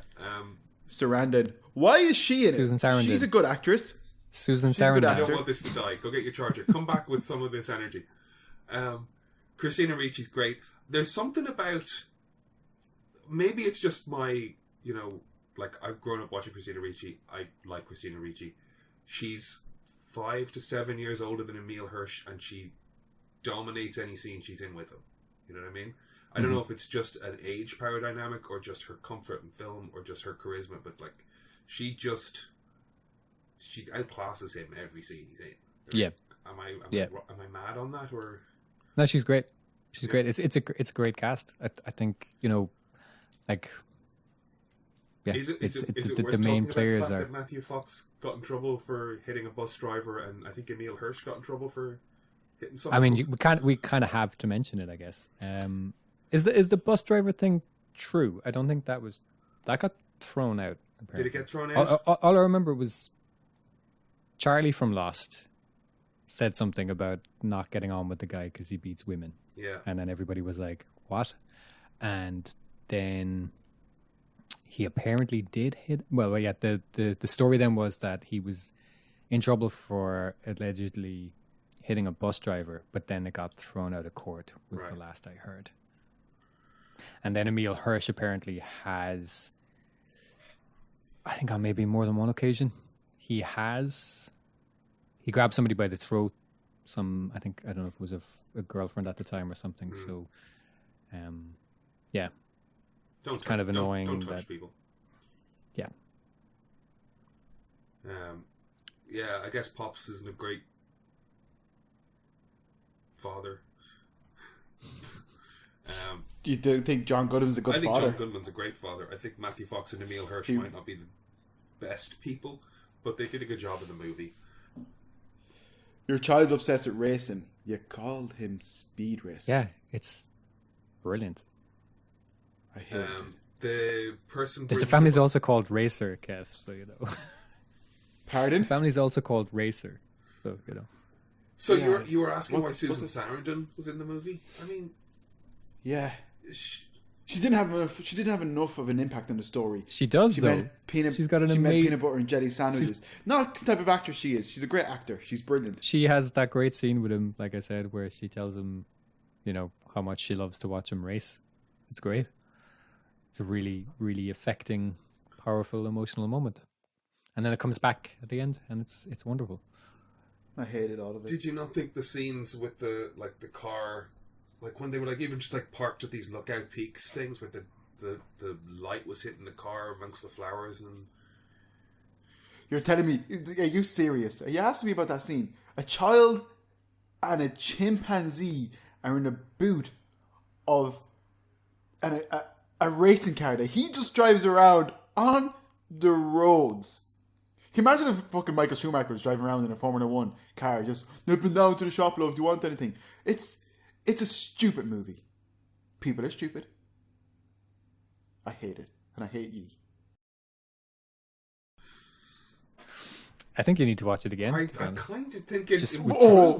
Sarandon. Why is she in Susan it? Sarandon. She's a good actress. Susan She's a good Sarandon. I don't want this to die. Go get your charger. Come back with some of this energy. Christina Ricci's great. There's something about, maybe it's just my, like I've grown up watching Christina Ricci. I like Christina Ricci. She's 5 to 7 years older than Emile Hirsch, and she dominates any scene she's in with him. You know what I mean? I don't know if it's just an age power dynamic or just her comfort in film or just her charisma, but like she outclasses him every scene he's in. Yeah. Am I mad on that or? No, she's great. She's great. It's a great cast. I think like. Yeah, is it worth the main talking players about the fact are. that Matthew Fox got in trouble for hitting a bus driver, and I think Emile Hirsch got in trouble for hitting someone. I mean, we kind of have to mention it, I guess. Is the bus driver thing true? I don't think that got thrown out. Apparently. Did it get thrown out? All I remember was Charlie from Lost said something about not getting on with the guy because he beats women. Yeah, and then everybody was like, "What?" And then he apparently did hit. Well, yeah. The story then was that he was in trouble for allegedly hitting a bus driver, but then it got thrown out of court. Was the last I heard. And then Emile Hirsch apparently has, I think on maybe more than one occasion, he grabbed somebody by the throat. I don't know if it was a girlfriend at the time or something. So, yeah. It's kind of annoying. Don't touch people. Yeah. Yeah, I guess Pops isn't a great father. You don't think John Goodman's a good I think father? John Goodman's a great father. I think Matthew Fox and Emile Hirsch might not be the best people, but they did a good job in the movie. Your child's obsessed with racing. You called him Speed Racer. Yeah, it's brilliant. I hate it. The person... The family's also called Racer, Kev, so you know. Pardon? The family's also called Racer, so you know. So Yeah. you were asking why What's Susan this? Sarandon was in the movie? I mean... Yeah. She didn't have enough of an impact on the story. She does, She though. made peanut. She's got an she made amazing... peanut butter and jelly sandwiches. Not the type of actress she is. She's a great actor. She's brilliant. She has that great scene with him, like I said, where she tells him, you know, how much she loves to watch him race. It's great. It's a really, really affecting, powerful, emotional moment. And then it comes back at the end, and it's wonderful. I hated all of it. Did you not think the scenes with the car, like when they were like even just like parked at these lookout peaks things where the light was hitting the car amongst the flowers and... You're telling me? Are you serious? Are you asking me about that scene? A child and a chimpanzee are in a boot of a racing car that he just drives around on the roads. Can you imagine if fucking Michael Schumacher was driving around in a Formula 1 car, just nipping down to the shop, love, do you want anything? It's a stupid movie. People are stupid. I hate it. And I hate ye. I think you need to watch it again. I kind of think it...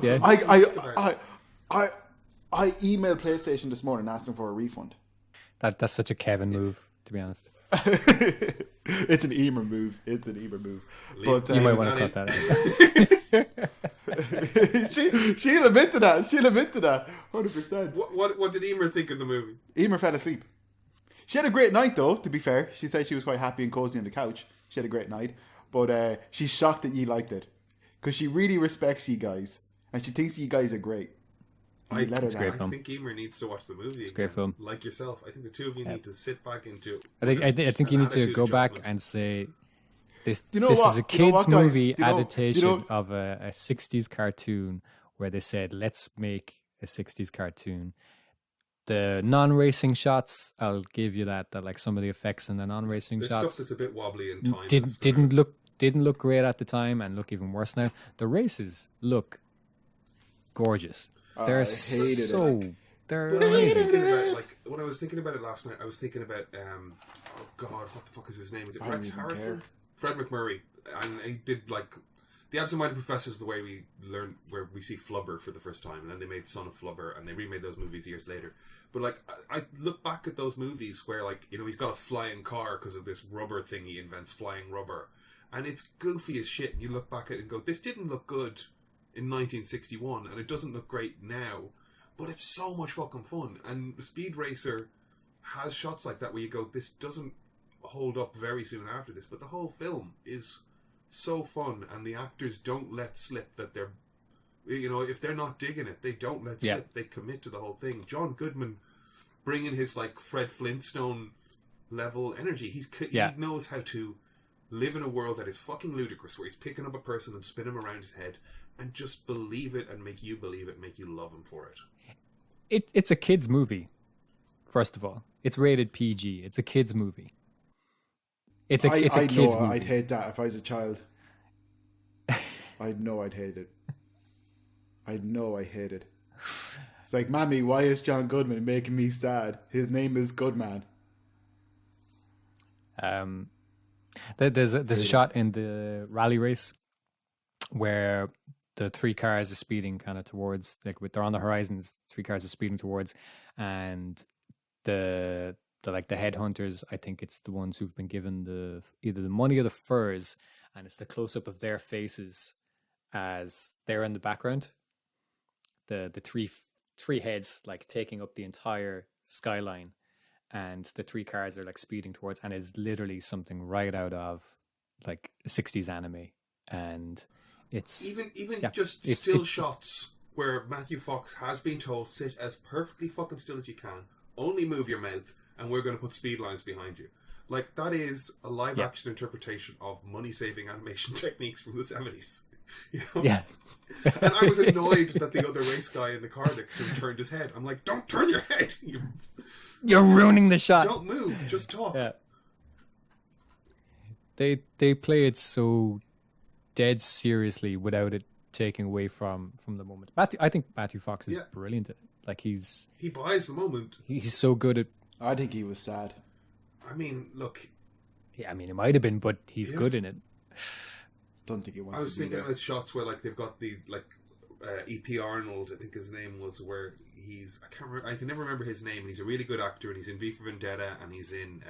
Yeah. I emailed PlayStation this morning asking for a refund. That's such a Kevin move, to be honest. It's an Emer move. But You might want to cut that out. she'll admit to that. 100%. What did Emer think of the movie? Emer fell asleep. She had a great night, though, to be fair. She said she was quite happy and cozy on the couch. She had a great night. But she's shocked that you liked it. Because she really respects you guys. And she thinks you guys are great. I think Emer needs to watch the movie. It's a great film. Like yourself. I think the two of you need to sit back into... I think you need to go back and say... This is a kids' guys? movie adaptation of a 60s cartoon where they said, let's make a 60s cartoon. The non-racing shots, I'll give you that like some of the effects in the non-racing There's shots stuff that's a bit wobbly in time. Didn't look great at the time and look even worse now. The races look gorgeous. They're so... They're When I was thinking about it last night, I was thinking about oh god, what the fuck is his name? Is it Rex Harrison? Fred McMurray. And he did like The Absent-Minded Professor is the way we learn where we see Flubber for the first time, and then they made Son of Flubber, and they remade those movies years later. But like I look back at those movies where like, you know, he's got a flying car because of this rubber thing he invents, flying rubber, and it's goofy as shit. And you look back at it and go, this didn't look good in 1961, and it doesn't look great now, but it's so much fucking fun. And Speed Racer has shots like that where you go, this doesn't hold up very soon after this, but the whole film is so fun, and the actors don't let slip that they're, you know, if they're not digging it, they don't let slip. They commit to the whole thing. John Goodman bringing his like Fred Flintstone level energy. He knows how to live in a world that is fucking ludicrous, where he's picking up a person and spin him around his head and just believe it and make you believe it, make you love him for it. It's a kid's movie. First of all, it's rated PG. It's a kid's movie. It's a kid's movie. I'd hate that if I was a child. I know I'd hate it. I know I hate it. It's like, Mammy, why is John Goodman making me sad? His name is Goodman. There's a shot in the rally race where the three cars are speeding kind of towards, like they're on the horizons. Three cars are speeding towards, and the headhunters, I think it's the ones who've been given either the money or the furs, and it's the close up of their faces as they're in the background. The three heads like taking up the entire skyline, and the three cars are like speeding towards, and it's literally something right out of like a 60s anime. And it's even just still shots where Matthew Fox has been told, sit as perfectly fucking still as you can, only move your mouth, and we're going to put speed lines behind you. Like, that is a live action interpretation of money saving animation techniques from the 70s. You know? Yeah. And I was annoyed that the other race guy in the car next to him turned his head. I'm like, don't turn your head. You're ruining the shot. Don't move. Just talk. Yeah. They play it so dead seriously without it taking away from the moment. I think Matthew Fox is brilliant at it. Like he buys the moment. He's so good at. I think he was sad. I mean, look. Yeah, I mean, it might have been, but he's good in it. Don't think he wants. I was thinking of shots where like they've got the E.P. Arnold, I think his name was, where he's I can never remember his name, and he's a really good actor, and he's in V for Vendetta, and he's in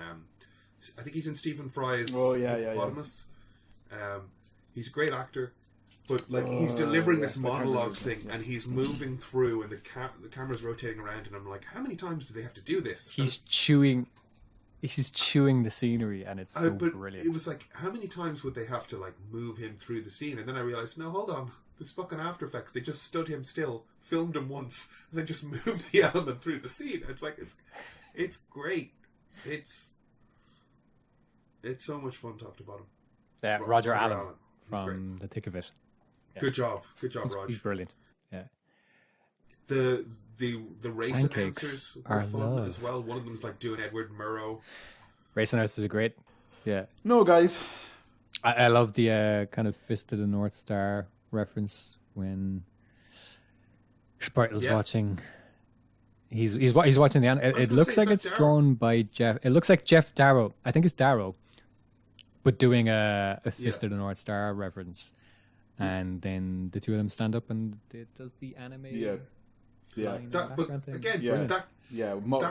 I think he's in Stephen Fry's Hippopotamus. He's a great actor, but like he's delivering this monologue thing, and he's moving through, and the camera's rotating around, and I'm like, how many times do they have to do this? He's chewing the scenery, and it's so brilliant. It was like, how many times would they have to like move him through the scene? And then I realized, no, hold on, this fucking After Effects. They just stood him still, filmed him once, and then just moved the element through the scene. It's like it's great. It's so much fun top to bottom. Yeah, Roger Allen from The Thick of It. Yeah. Good job, Roger. He's brilliant. Yeah. The race announcers were fun as well. One of them was like doing Edward Murrow. Race announcers are great. Yeah. No, guys. I love the kind of Fist of the North Star reference when Spritel's watching. He's watching the. It looks like it's drawn by Jeff. It looks like Jeff Darrow. I think it's Darrow, but doing a Fist of the North Star reference, and then the two of them stand up and it does the animated. Yeah.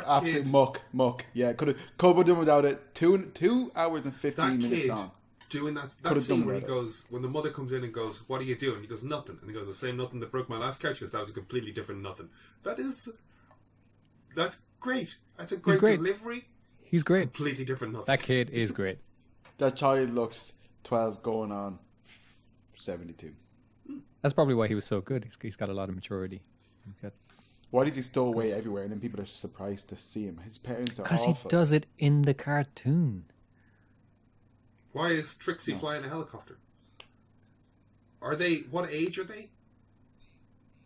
Absolute muck. Yeah, could have done without it. 2 hours and 15 minutes long. Doing that scene where he goes, when the mother comes in and goes, "What are you doing?" He goes, "Nothing." And he goes, "The same nothing that broke my last couch." He goes, "That was a completely different nothing." That's great. That's a great delivery. He's great. Completely different nothing. That kid is great. That child looks 12 going on 72. That's probably why he was so good. He's got a lot of maturity. Why does he stow away everywhere and then people are surprised to see him? His parents are awful. Because he does it in the cartoon. Why is Trixie flying a helicopter? What age are they?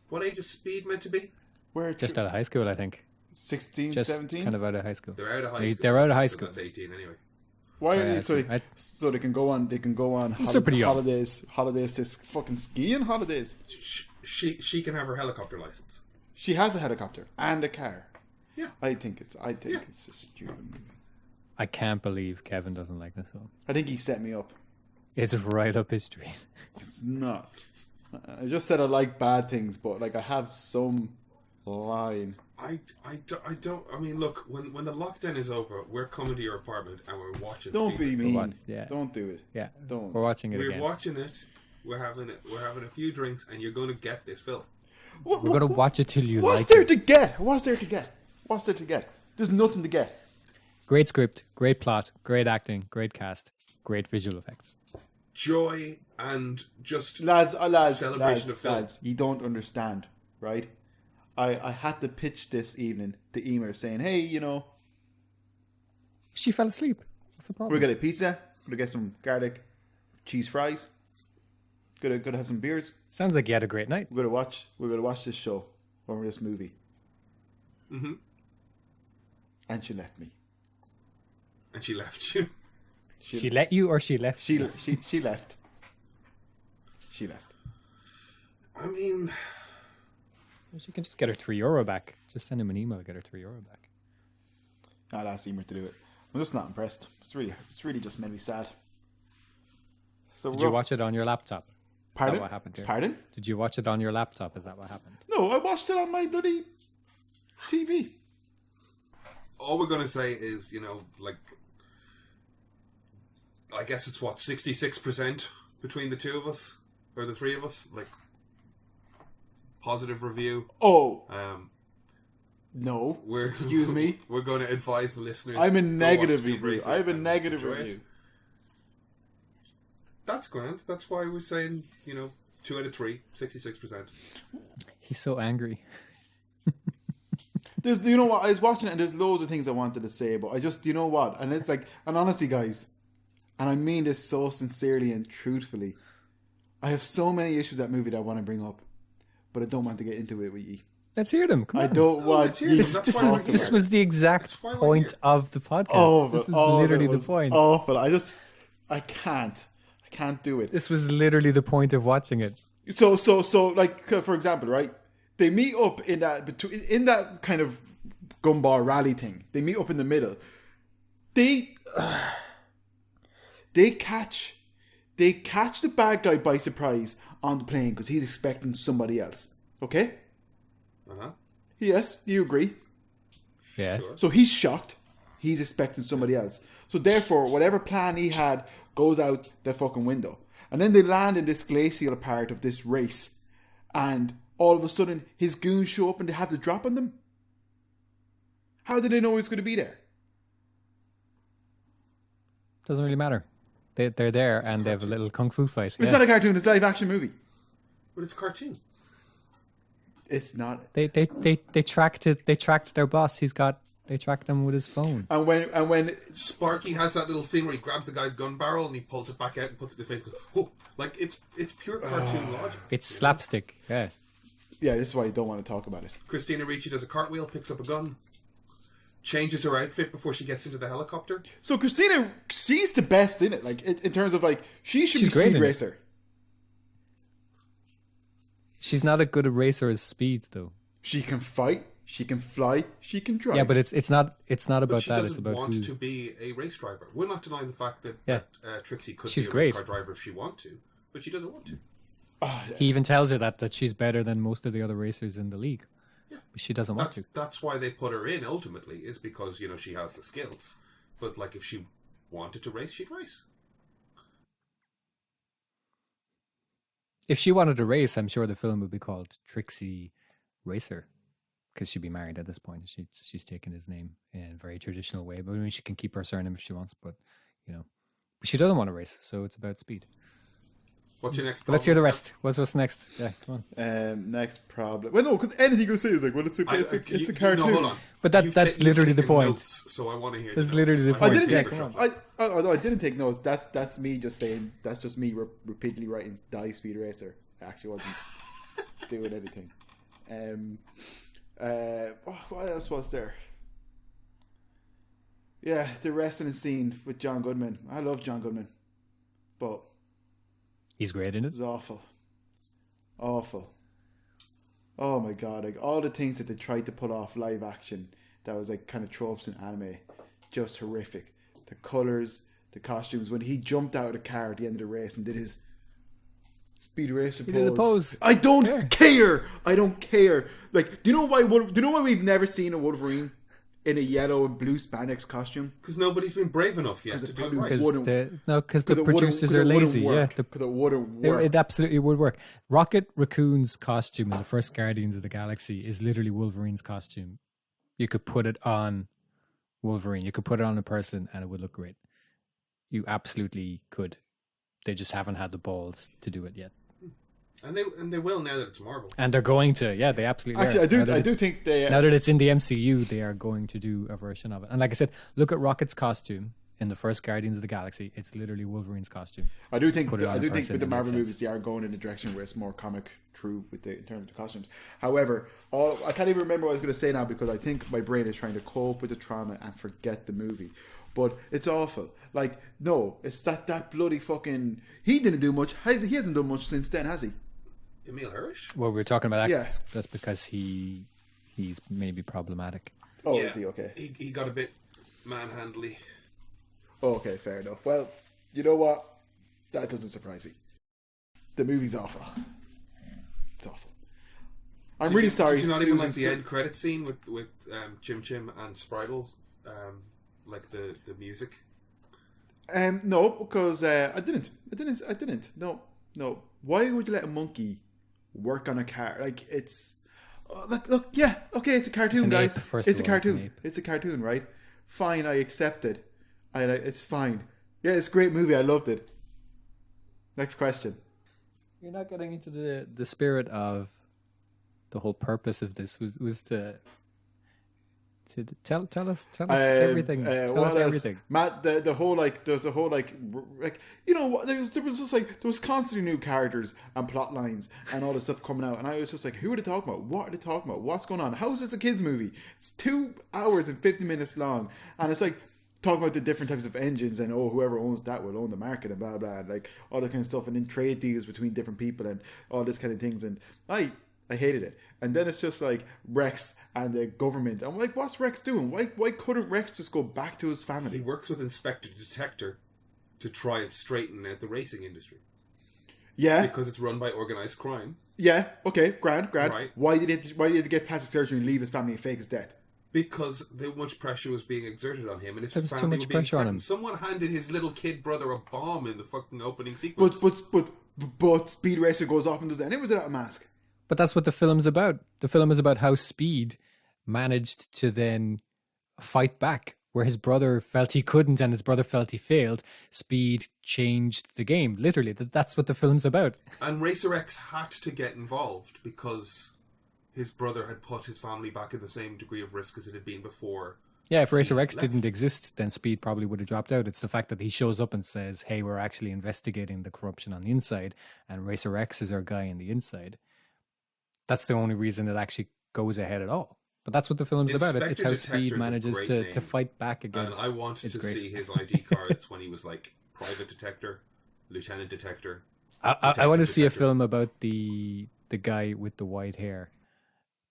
What age is Speed meant to be? Just out of high school, I think. 16, just 17? Kind of out of high school. They're out of high school. They're out of high school. So that's 18 anyway. Why are they so they can go on holidays to fucking skiing holidays? She can have her helicopter license. She has a helicopter and a car. Yeah. I think it's a stupid movie. I can't believe Kevin doesn't like this one. I think he set me up. It's right up his street. It's not. I just said I like bad things, but like I have some line. I don't. I mean, look, when the lockdown is over, we're coming to your apartment and we're watching. Don't be mean. Yeah. Don't do it. Yeah. Don't. We're watching it. We're watching it. We're having a few drinks, and you're going to get this film. We're going to watch it till you like it. What's there to get? What's there to get? There's nothing to get. Great script, great plot, great acting, great cast, great visual effects. Joy and just lads, celebration of film. Lads, you don't understand, right? I had to pitch this evening to Emer saying, hey, she fell asleep. What's the problem? We're going to get pizza. We're going to get some garlic cheese fries. Gonna have some beers. Sounds like you had a great night. We're gonna watch this show or this movie. Mm-hmm. And she left me. And she left you. She let you, or she left? She left. She left. I mean, she can just get her €3 back. Just send him an email, get her €3 back. I'll ask Emer to do it. I'm just not impressed. It's really just made me sad. So Did you watch it on your laptop? Pardon? Is that what happened here? Pardon? Did you watch it on your laptop? Is that what happened? No, I watched it on my bloody TV. All we're going to say is, I guess it's 66% between the two of us, or the three of us, positive review. Oh. No. Excuse me. We're going to advise the listeners. I'm a negative review. I have a negative review. That's grand. That's why we're saying, 2 out of 3, 66%. He's so angry. There's, what? I was watching it and there's loads of things I wanted to say, but I just, what? And it's and honestly, guys, and I mean this so sincerely and truthfully, I have so many issues with that movie that I want to bring up, but I don't want to get into it with you. Let's hear them. Come on. I don't want hear them. This was the exact point of the podcast. Oh, this was literally the point. Awful. I can't do it. This was literally the point of watching it. So, like, for example, right? They meet up in that kind of gumball rally thing. They meet up in the middle. They catch the bad guy by surprise on the plane because he's expecting somebody else. Okay? Uh-huh. Yes, you agree. Yeah. Sure. So he's shocked. He's expecting somebody else. So therefore, whatever plan he had goes out the fucking window. And then they land in this glacial part of this race. And all of a sudden, his goons show up and they have to drop on them. How did they know he was going to be there? Doesn't really matter. They're there and they have a little kung fu fight. It's not a cartoon, it's a live action movie. But it's a cartoon. It's not. They tracked it. They tracked their boss. They tracked him with his phone. And when Sparky has that little scene where he grabs the guy's gun barrel and he pulls it back out and puts it in his face. And goes, oh, like it's pure cartoon logic. It's slapstick. Yeah. Yeah, this is why you don't want to talk about it. Christina Ricci does a cartwheel, picks up a gun, changes her outfit before she gets into the helicopter. So Christina, she's the best in it. Like in terms of like, she's be great Speed in it. Racer. She's not as good a racer as Speed, though. She can fight. She can fly. She can drive. Yeah, but it's not about But she that. doesn't It's about want who's. to be a race driver. We're not denying the fact that, Yeah. that Trixie could She's be a great. race car driver if she wanted to, but she doesn't want to. He even tells her that she's better than most of the other racers in the league. Yeah. But she doesn't want to. That's why they put her in ultimately, is because, she has the skills. But like if she wanted to race, she'd race. If she wanted to race, I'm sure the film would be called Trixie Racer, because she'd be married at this point. She's taken his name in a very traditional way. But I mean, she can keep her surname if she wants. But but she doesn't want to race, so it's about speed. What's your next But problem? let's hear the rest. What's next? Yeah, come on. Next problem. Well, no, because anything you say is like, well, it's a cartoon. No, hold on. But that's You've literally the taken point. notes, so I want to hear. That's the literally the notes. point. I didn't Yeah, take. come on. I didn't take notes. That's me just saying. That's just me repeatedly writing "Die Speed Racer." I actually wasn't doing anything. What else was there? Yeah, the wrestling scene with John Goodman. I love John Goodman, but He's great in it it. was awful. Oh my god! Like all the things that they tried to put off live action that was like kind of tropes in anime, just horrific. The colors, the costumes. When he jumped out of the car at the end of the race and did his Speed Racer pose. He did the pose. I don't care. I don't care. Like, do you know why we've never seen a Wolverine in a yellow and blue spandex costume? Because nobody's been brave enough yet to do it right. Because the producers are lazy. Yeah, because it wouldn't work. It absolutely would work. Rocket Raccoon's costume in the first Guardians of the Galaxy is literally Wolverine's costume. You could put it on Wolverine. You could put it on a person and it would look great. You absolutely could. They just haven't had the balls to do it yet. And they will now that it's Marvel. And they're going to. Yeah, they absolutely Actually, are. I do think they... Now that it's in the MCU, they are going to do a version of it. And like I said, look at Rocket's costume in the first Guardians of the Galaxy. It's literally Wolverine's costume. I do think with the it Marvel makes movies, sense. they are going in a direction where it's more comic true in terms of the costumes. However, I can't even remember what I was going to say now because I think my brain is trying to cope with the trauma and forget the movie. But it's awful. Like, no, it's that bloody fucking... He didn't do much. He hasn't done much since then, has he? Emil Hirsch? Well, we're talking about that. Yeah. That's because he's maybe problematic. Oh, Yeah. is he? Okay. He got a bit manhandly. Oh, okay, fair enough. Well, you know what? That doesn't surprise me. The movie's awful. It's awful. I'm really sorry. Did you not even Susan like the end credit scene with Chim Chim and Spriggle? Like the music? No, because I didn't. No. Why would you let a monkey work on a car? Like, it's... look, yeah, okay, it's a cartoon, an guys. ape, first It's a of all, it's an cartoon. ape. It's a cartoon, right? Fine, I accept it. It's fine. Yeah, it's a great movie. I loved it. Next question. You're not getting into the spirit of the whole purpose of this was to Tell us everything. Tell us everything. Matt, the whole there's a whole there was just there was constantly new characters and plot lines and all this stuff coming out, and I was just like, who are they talking about? What are they talking about? What's going on? How is this a kids movie? It's 2 hours and 50 minutes long, and it's like talking about the different types of engines and whoever owns that will own the market and blah blah, and like all that kind of stuff, and then trade deals between different people and all this kind of things, and I hated it. And then it's just like Rex and the government. I'm like, what's Rex doing? Why couldn't Rex just go back to his family? He works with Inspector Detector to try and straighten out the racing industry. Yeah, because it's run by organized crime. Yeah, okay, grand. Right. Why did he get plastic surgery and leave his family and fake his death? Because much pressure was being exerted on him, and his There was family too much were being pressure on threatened. him. Someone handed his little kid brother a bomb in the fucking opening sequence. But Speed Racer goes off and does that, and it was without a mask. But that's what the film's about. The film is about how Speed managed to then fight back where his brother felt he couldn't and his brother felt he failed. Speed changed the game. Literally, that's what the film's about. And Racer X had to get involved because his brother had put his family back in the same degree of risk as it had been before. Yeah, if Racer X didn't exist, then Speed probably would have dropped out. It's the fact that he shows up and says, hey, we're actually investigating the corruption on the inside, and Racer X is our guy on the inside. That's the only reason it actually goes ahead at all. But that's what the film's about. It's how Speed manages to fight back against. And I wanted to see his ID cards when he was like Private Detector, Lieutenant Detector. I want to see a film about the guy with the white hair,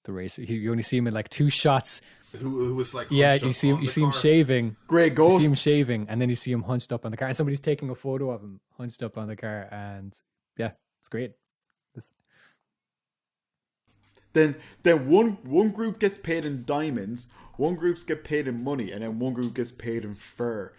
the racer. You only see him in like 2 shots. Who was like you see him shaving. Grey Ghost. You see him shaving, and then you see him hunched up on the car, and somebody's taking a photo of him hunched up on the car, and yeah, it's great. Then one group gets paid in diamonds, one group gets paid in money, and then one group gets paid in fur.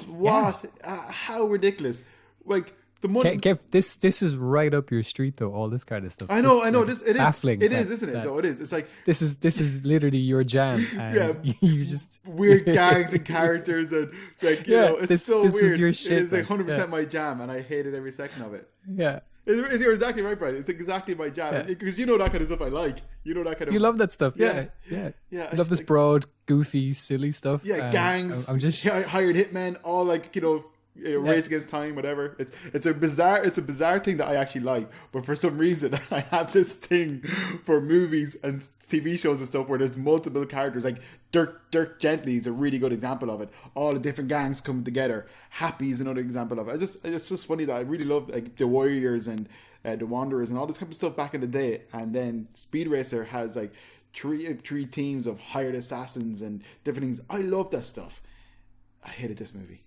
What? Yeah. How ridiculous! Like the money. Kev, this is right up your street, though. All this kind of stuff. I know. This it is baffling. It is, isn't it? Though it is. It's like this is literally your jam. And you just weird gangs and characters and like you know, it's so this weird. Is your shit, it is like 100% my jam, and I hated every second of it. Yeah. You're exactly right, Brian. It's exactly my jam because you know that kind of stuff I like. You know that kind of. You love that stuff, yeah. You love this broad, goofy, silly stuff. Yeah, gangs. I'm just hired hitmen, all like race against time, whatever. It's a bizarre thing that I actually like, but for some reason I have this thing for movies and TV shows and stuff where there's multiple characters. Like Dirk Gently is a really good example of it. All the different gangs coming together. Happy is another example of it. It's just funny that I really love like the Warriors and the Wanderers and all this kind of stuff back in the day. And then Speed Racer has like three teams of hired assassins and different things. I love that stuff. I hated this movie.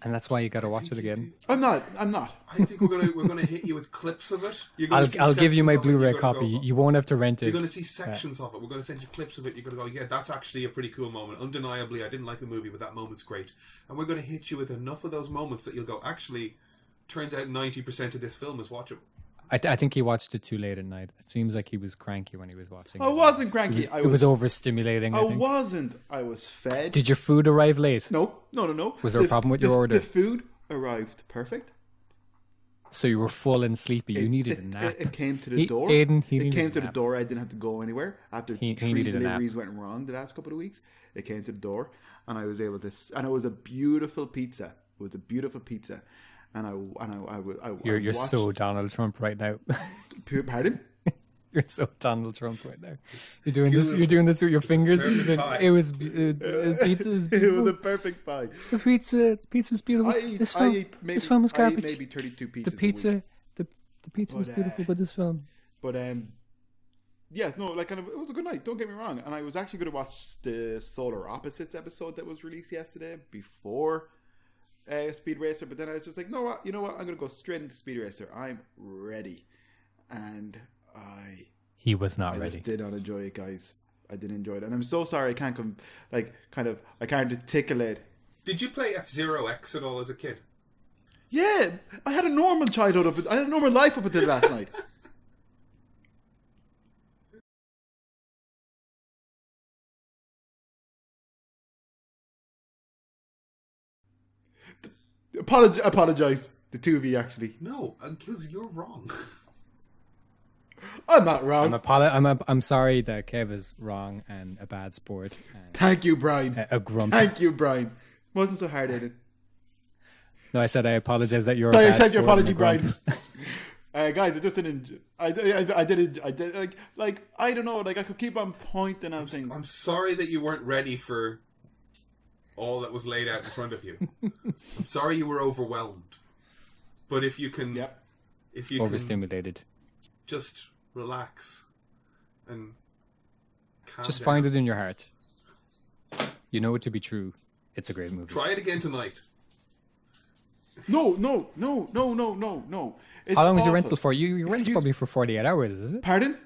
And that's why you got to watch it again. I'm not. I think we're gonna hit you with clips of it. I'll give you my Blu-ray copy. You won't have to rent it. You're going to see sections of it. We're going to send you clips of it. You're going to go, yeah, that's actually a pretty cool moment. Undeniably, I didn't like the movie, but that moment's great. And we're going to hit you with enough of those moments that you'll go, actually, turns out 90% of this film is watchable. I think he watched it too late at night. It seems like he was cranky when he was watching it. I wasn't cranky. It was overstimulating, I think. Wasn't. I was fed. Did your food arrive late? No. Was there a problem with your order? The food arrived perfect. So you were full and sleepy. You needed a nap. It came to the door. It came to the door. I didn't have to go anywhere. After 3 deliveries went wrong the last couple of weeks, it came to the door, and I was able to. And it was a beautiful pizza. It was a beautiful pizza, and I You're so Donald Trump right now. Pardon? You're so Donald Trump right now. You're doing this. You're doing this with your fingers. It was pizza. Was it was a perfect pie. The pizza was beautiful. This film was garbage. I ate maybe 32 pizzas. The pizza was beautiful, but this film. But yeah, no, like kind of, it was a good night. Don't get me wrong. And I was actually going to watch the Solar Opposites episode that was released yesterday before Speed Racer, but then I was just like, you know what? I'm going to go straight into Speed Racer. I'm ready, and he was not ready. I just did not enjoy it, guys. I didn't enjoy it, and I'm so sorry. I can't I can't articulate. Did you play F-Zero X at all as a kid? Yeah, I had a normal childhood. I had a normal life up until last night. Apologize. The two of you, actually. No, because you're wrong. I'm not wrong. I'm sorry that Kev is wrong and a bad sport. And Thank you, Brian. a grump. Thank you, Brian. Wasn't so hard-headed. No, I said I apologize that you're. I a bad accept your sport apology, and a grump. Brian. Guys, I just didn't. I did like I don't know. Like I could keep on pointing on things. I'm sorry that you weren't ready for all that was laid out in front of you. I'm sorry you were overwhelmed. But if you can, if you overstimulated, just relax and just find it in your heart. You know it to be true. It's a great movie. Try it again tonight. No. It's How long is your awful. rental for? Your rental's probably for 48 hours, is it? Pardon?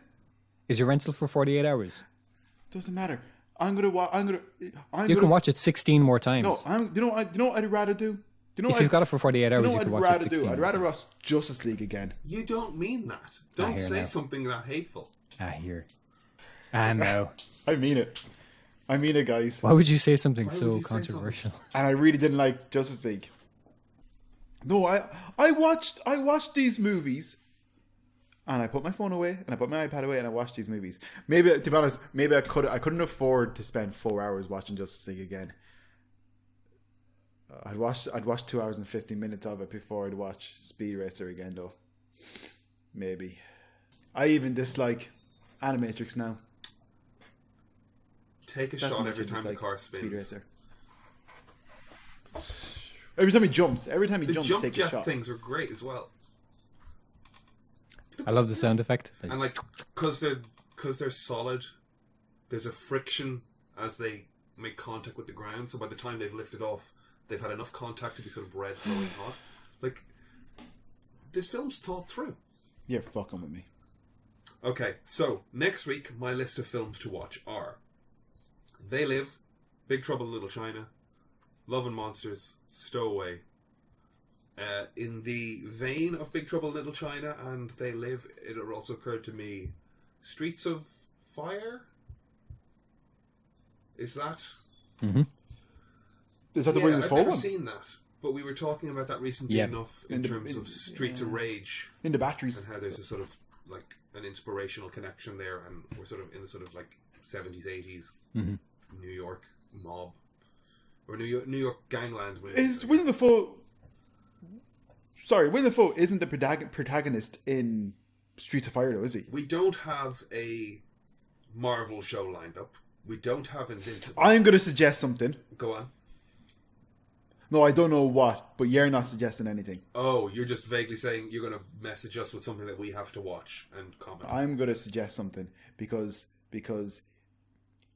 Is your rental for 48 hours? Doesn't matter. I'm gonna. You can watch it 16 more times. No, you know what I'd rather do? You know if you've got it for 48 hours, you you know can what watch I'd it rather 16 do? I'd more rather times. watch Justice League again. You don't mean that. Don't say now. something that hateful. I know. I mean it. I mean it, guys. Why would you say something Why would so you say controversial? And I really didn't like Justice League. No, I watched these movies, and I put my phone away, and I put my iPad away, and I watched these movies. Maybe, to be honest, I couldn't afford to spend 4 hours watching Justice League again. I'd watch 2 hours and 15 minutes of it before I'd watch Speed Racer again, though. Maybe. I even dislike Animatrix now. Take a That's shot how every much I time the dislike car Speed spins. Racer. Every time he jumps, The jump take a jet shot. things are great as well. I love the sound effect. And like, because they're solid, there's a friction as they make contact with the ground. So by the time they've lifted off, they've had enough contact to be sort of red, glowing hot. Like, this film's thought through. You're fucking with me. Okay, so next week, my list of films to watch are They Live, Big Trouble in Little China, Love and Monsters, Stowaway. In the vein of Big Trouble in Little China and They Live, it also occurred to me, Streets of Fire? Is that? Mm-hmm. Is that the William I've Dafoe never one? seen that, but we were talking about that recently enough in terms of Streets of Rage In the batteries. and how there's a sort of like an inspirational connection there, and we're sort of in the sort of like 70s, 80s New York mob or New York gangland. Is William Dafoe... Sorry, William Dafoe isn't the protagonist in Streets of Fire, though, is he? We don't have a Marvel show lined up. We don't have Invincible. I'm going to suggest something. Go on. No, I don't know what, but you're not suggesting anything. Oh, you're just vaguely saying you're going to message us with something that we have to watch and comment. I'm going to suggest something because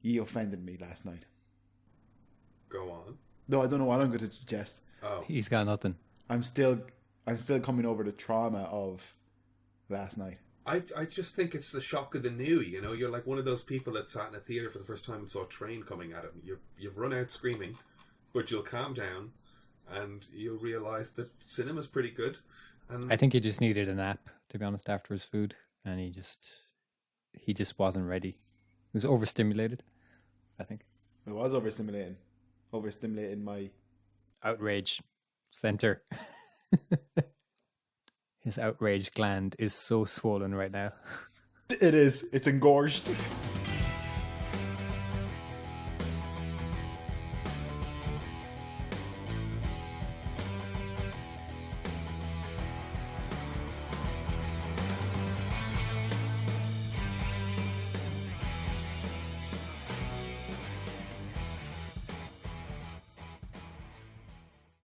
he offended me last night. Go on. No, I don't know what I'm going to suggest. Oh. He's got nothing. I'm still coming over the trauma of last night. I just think it's the shock of the new, you know? You're like one of those people that sat in a theatre for the first time and saw a train coming at him. You've run out screaming, but you'll calm down and you'll realise that cinema's pretty good. And I think he just needed a nap, to be honest, after his food, and he just wasn't ready. He was overstimulated, I think. It was overstimulating my... Outrage center. His outrage gland is so swollen right now. It is. It's engorged.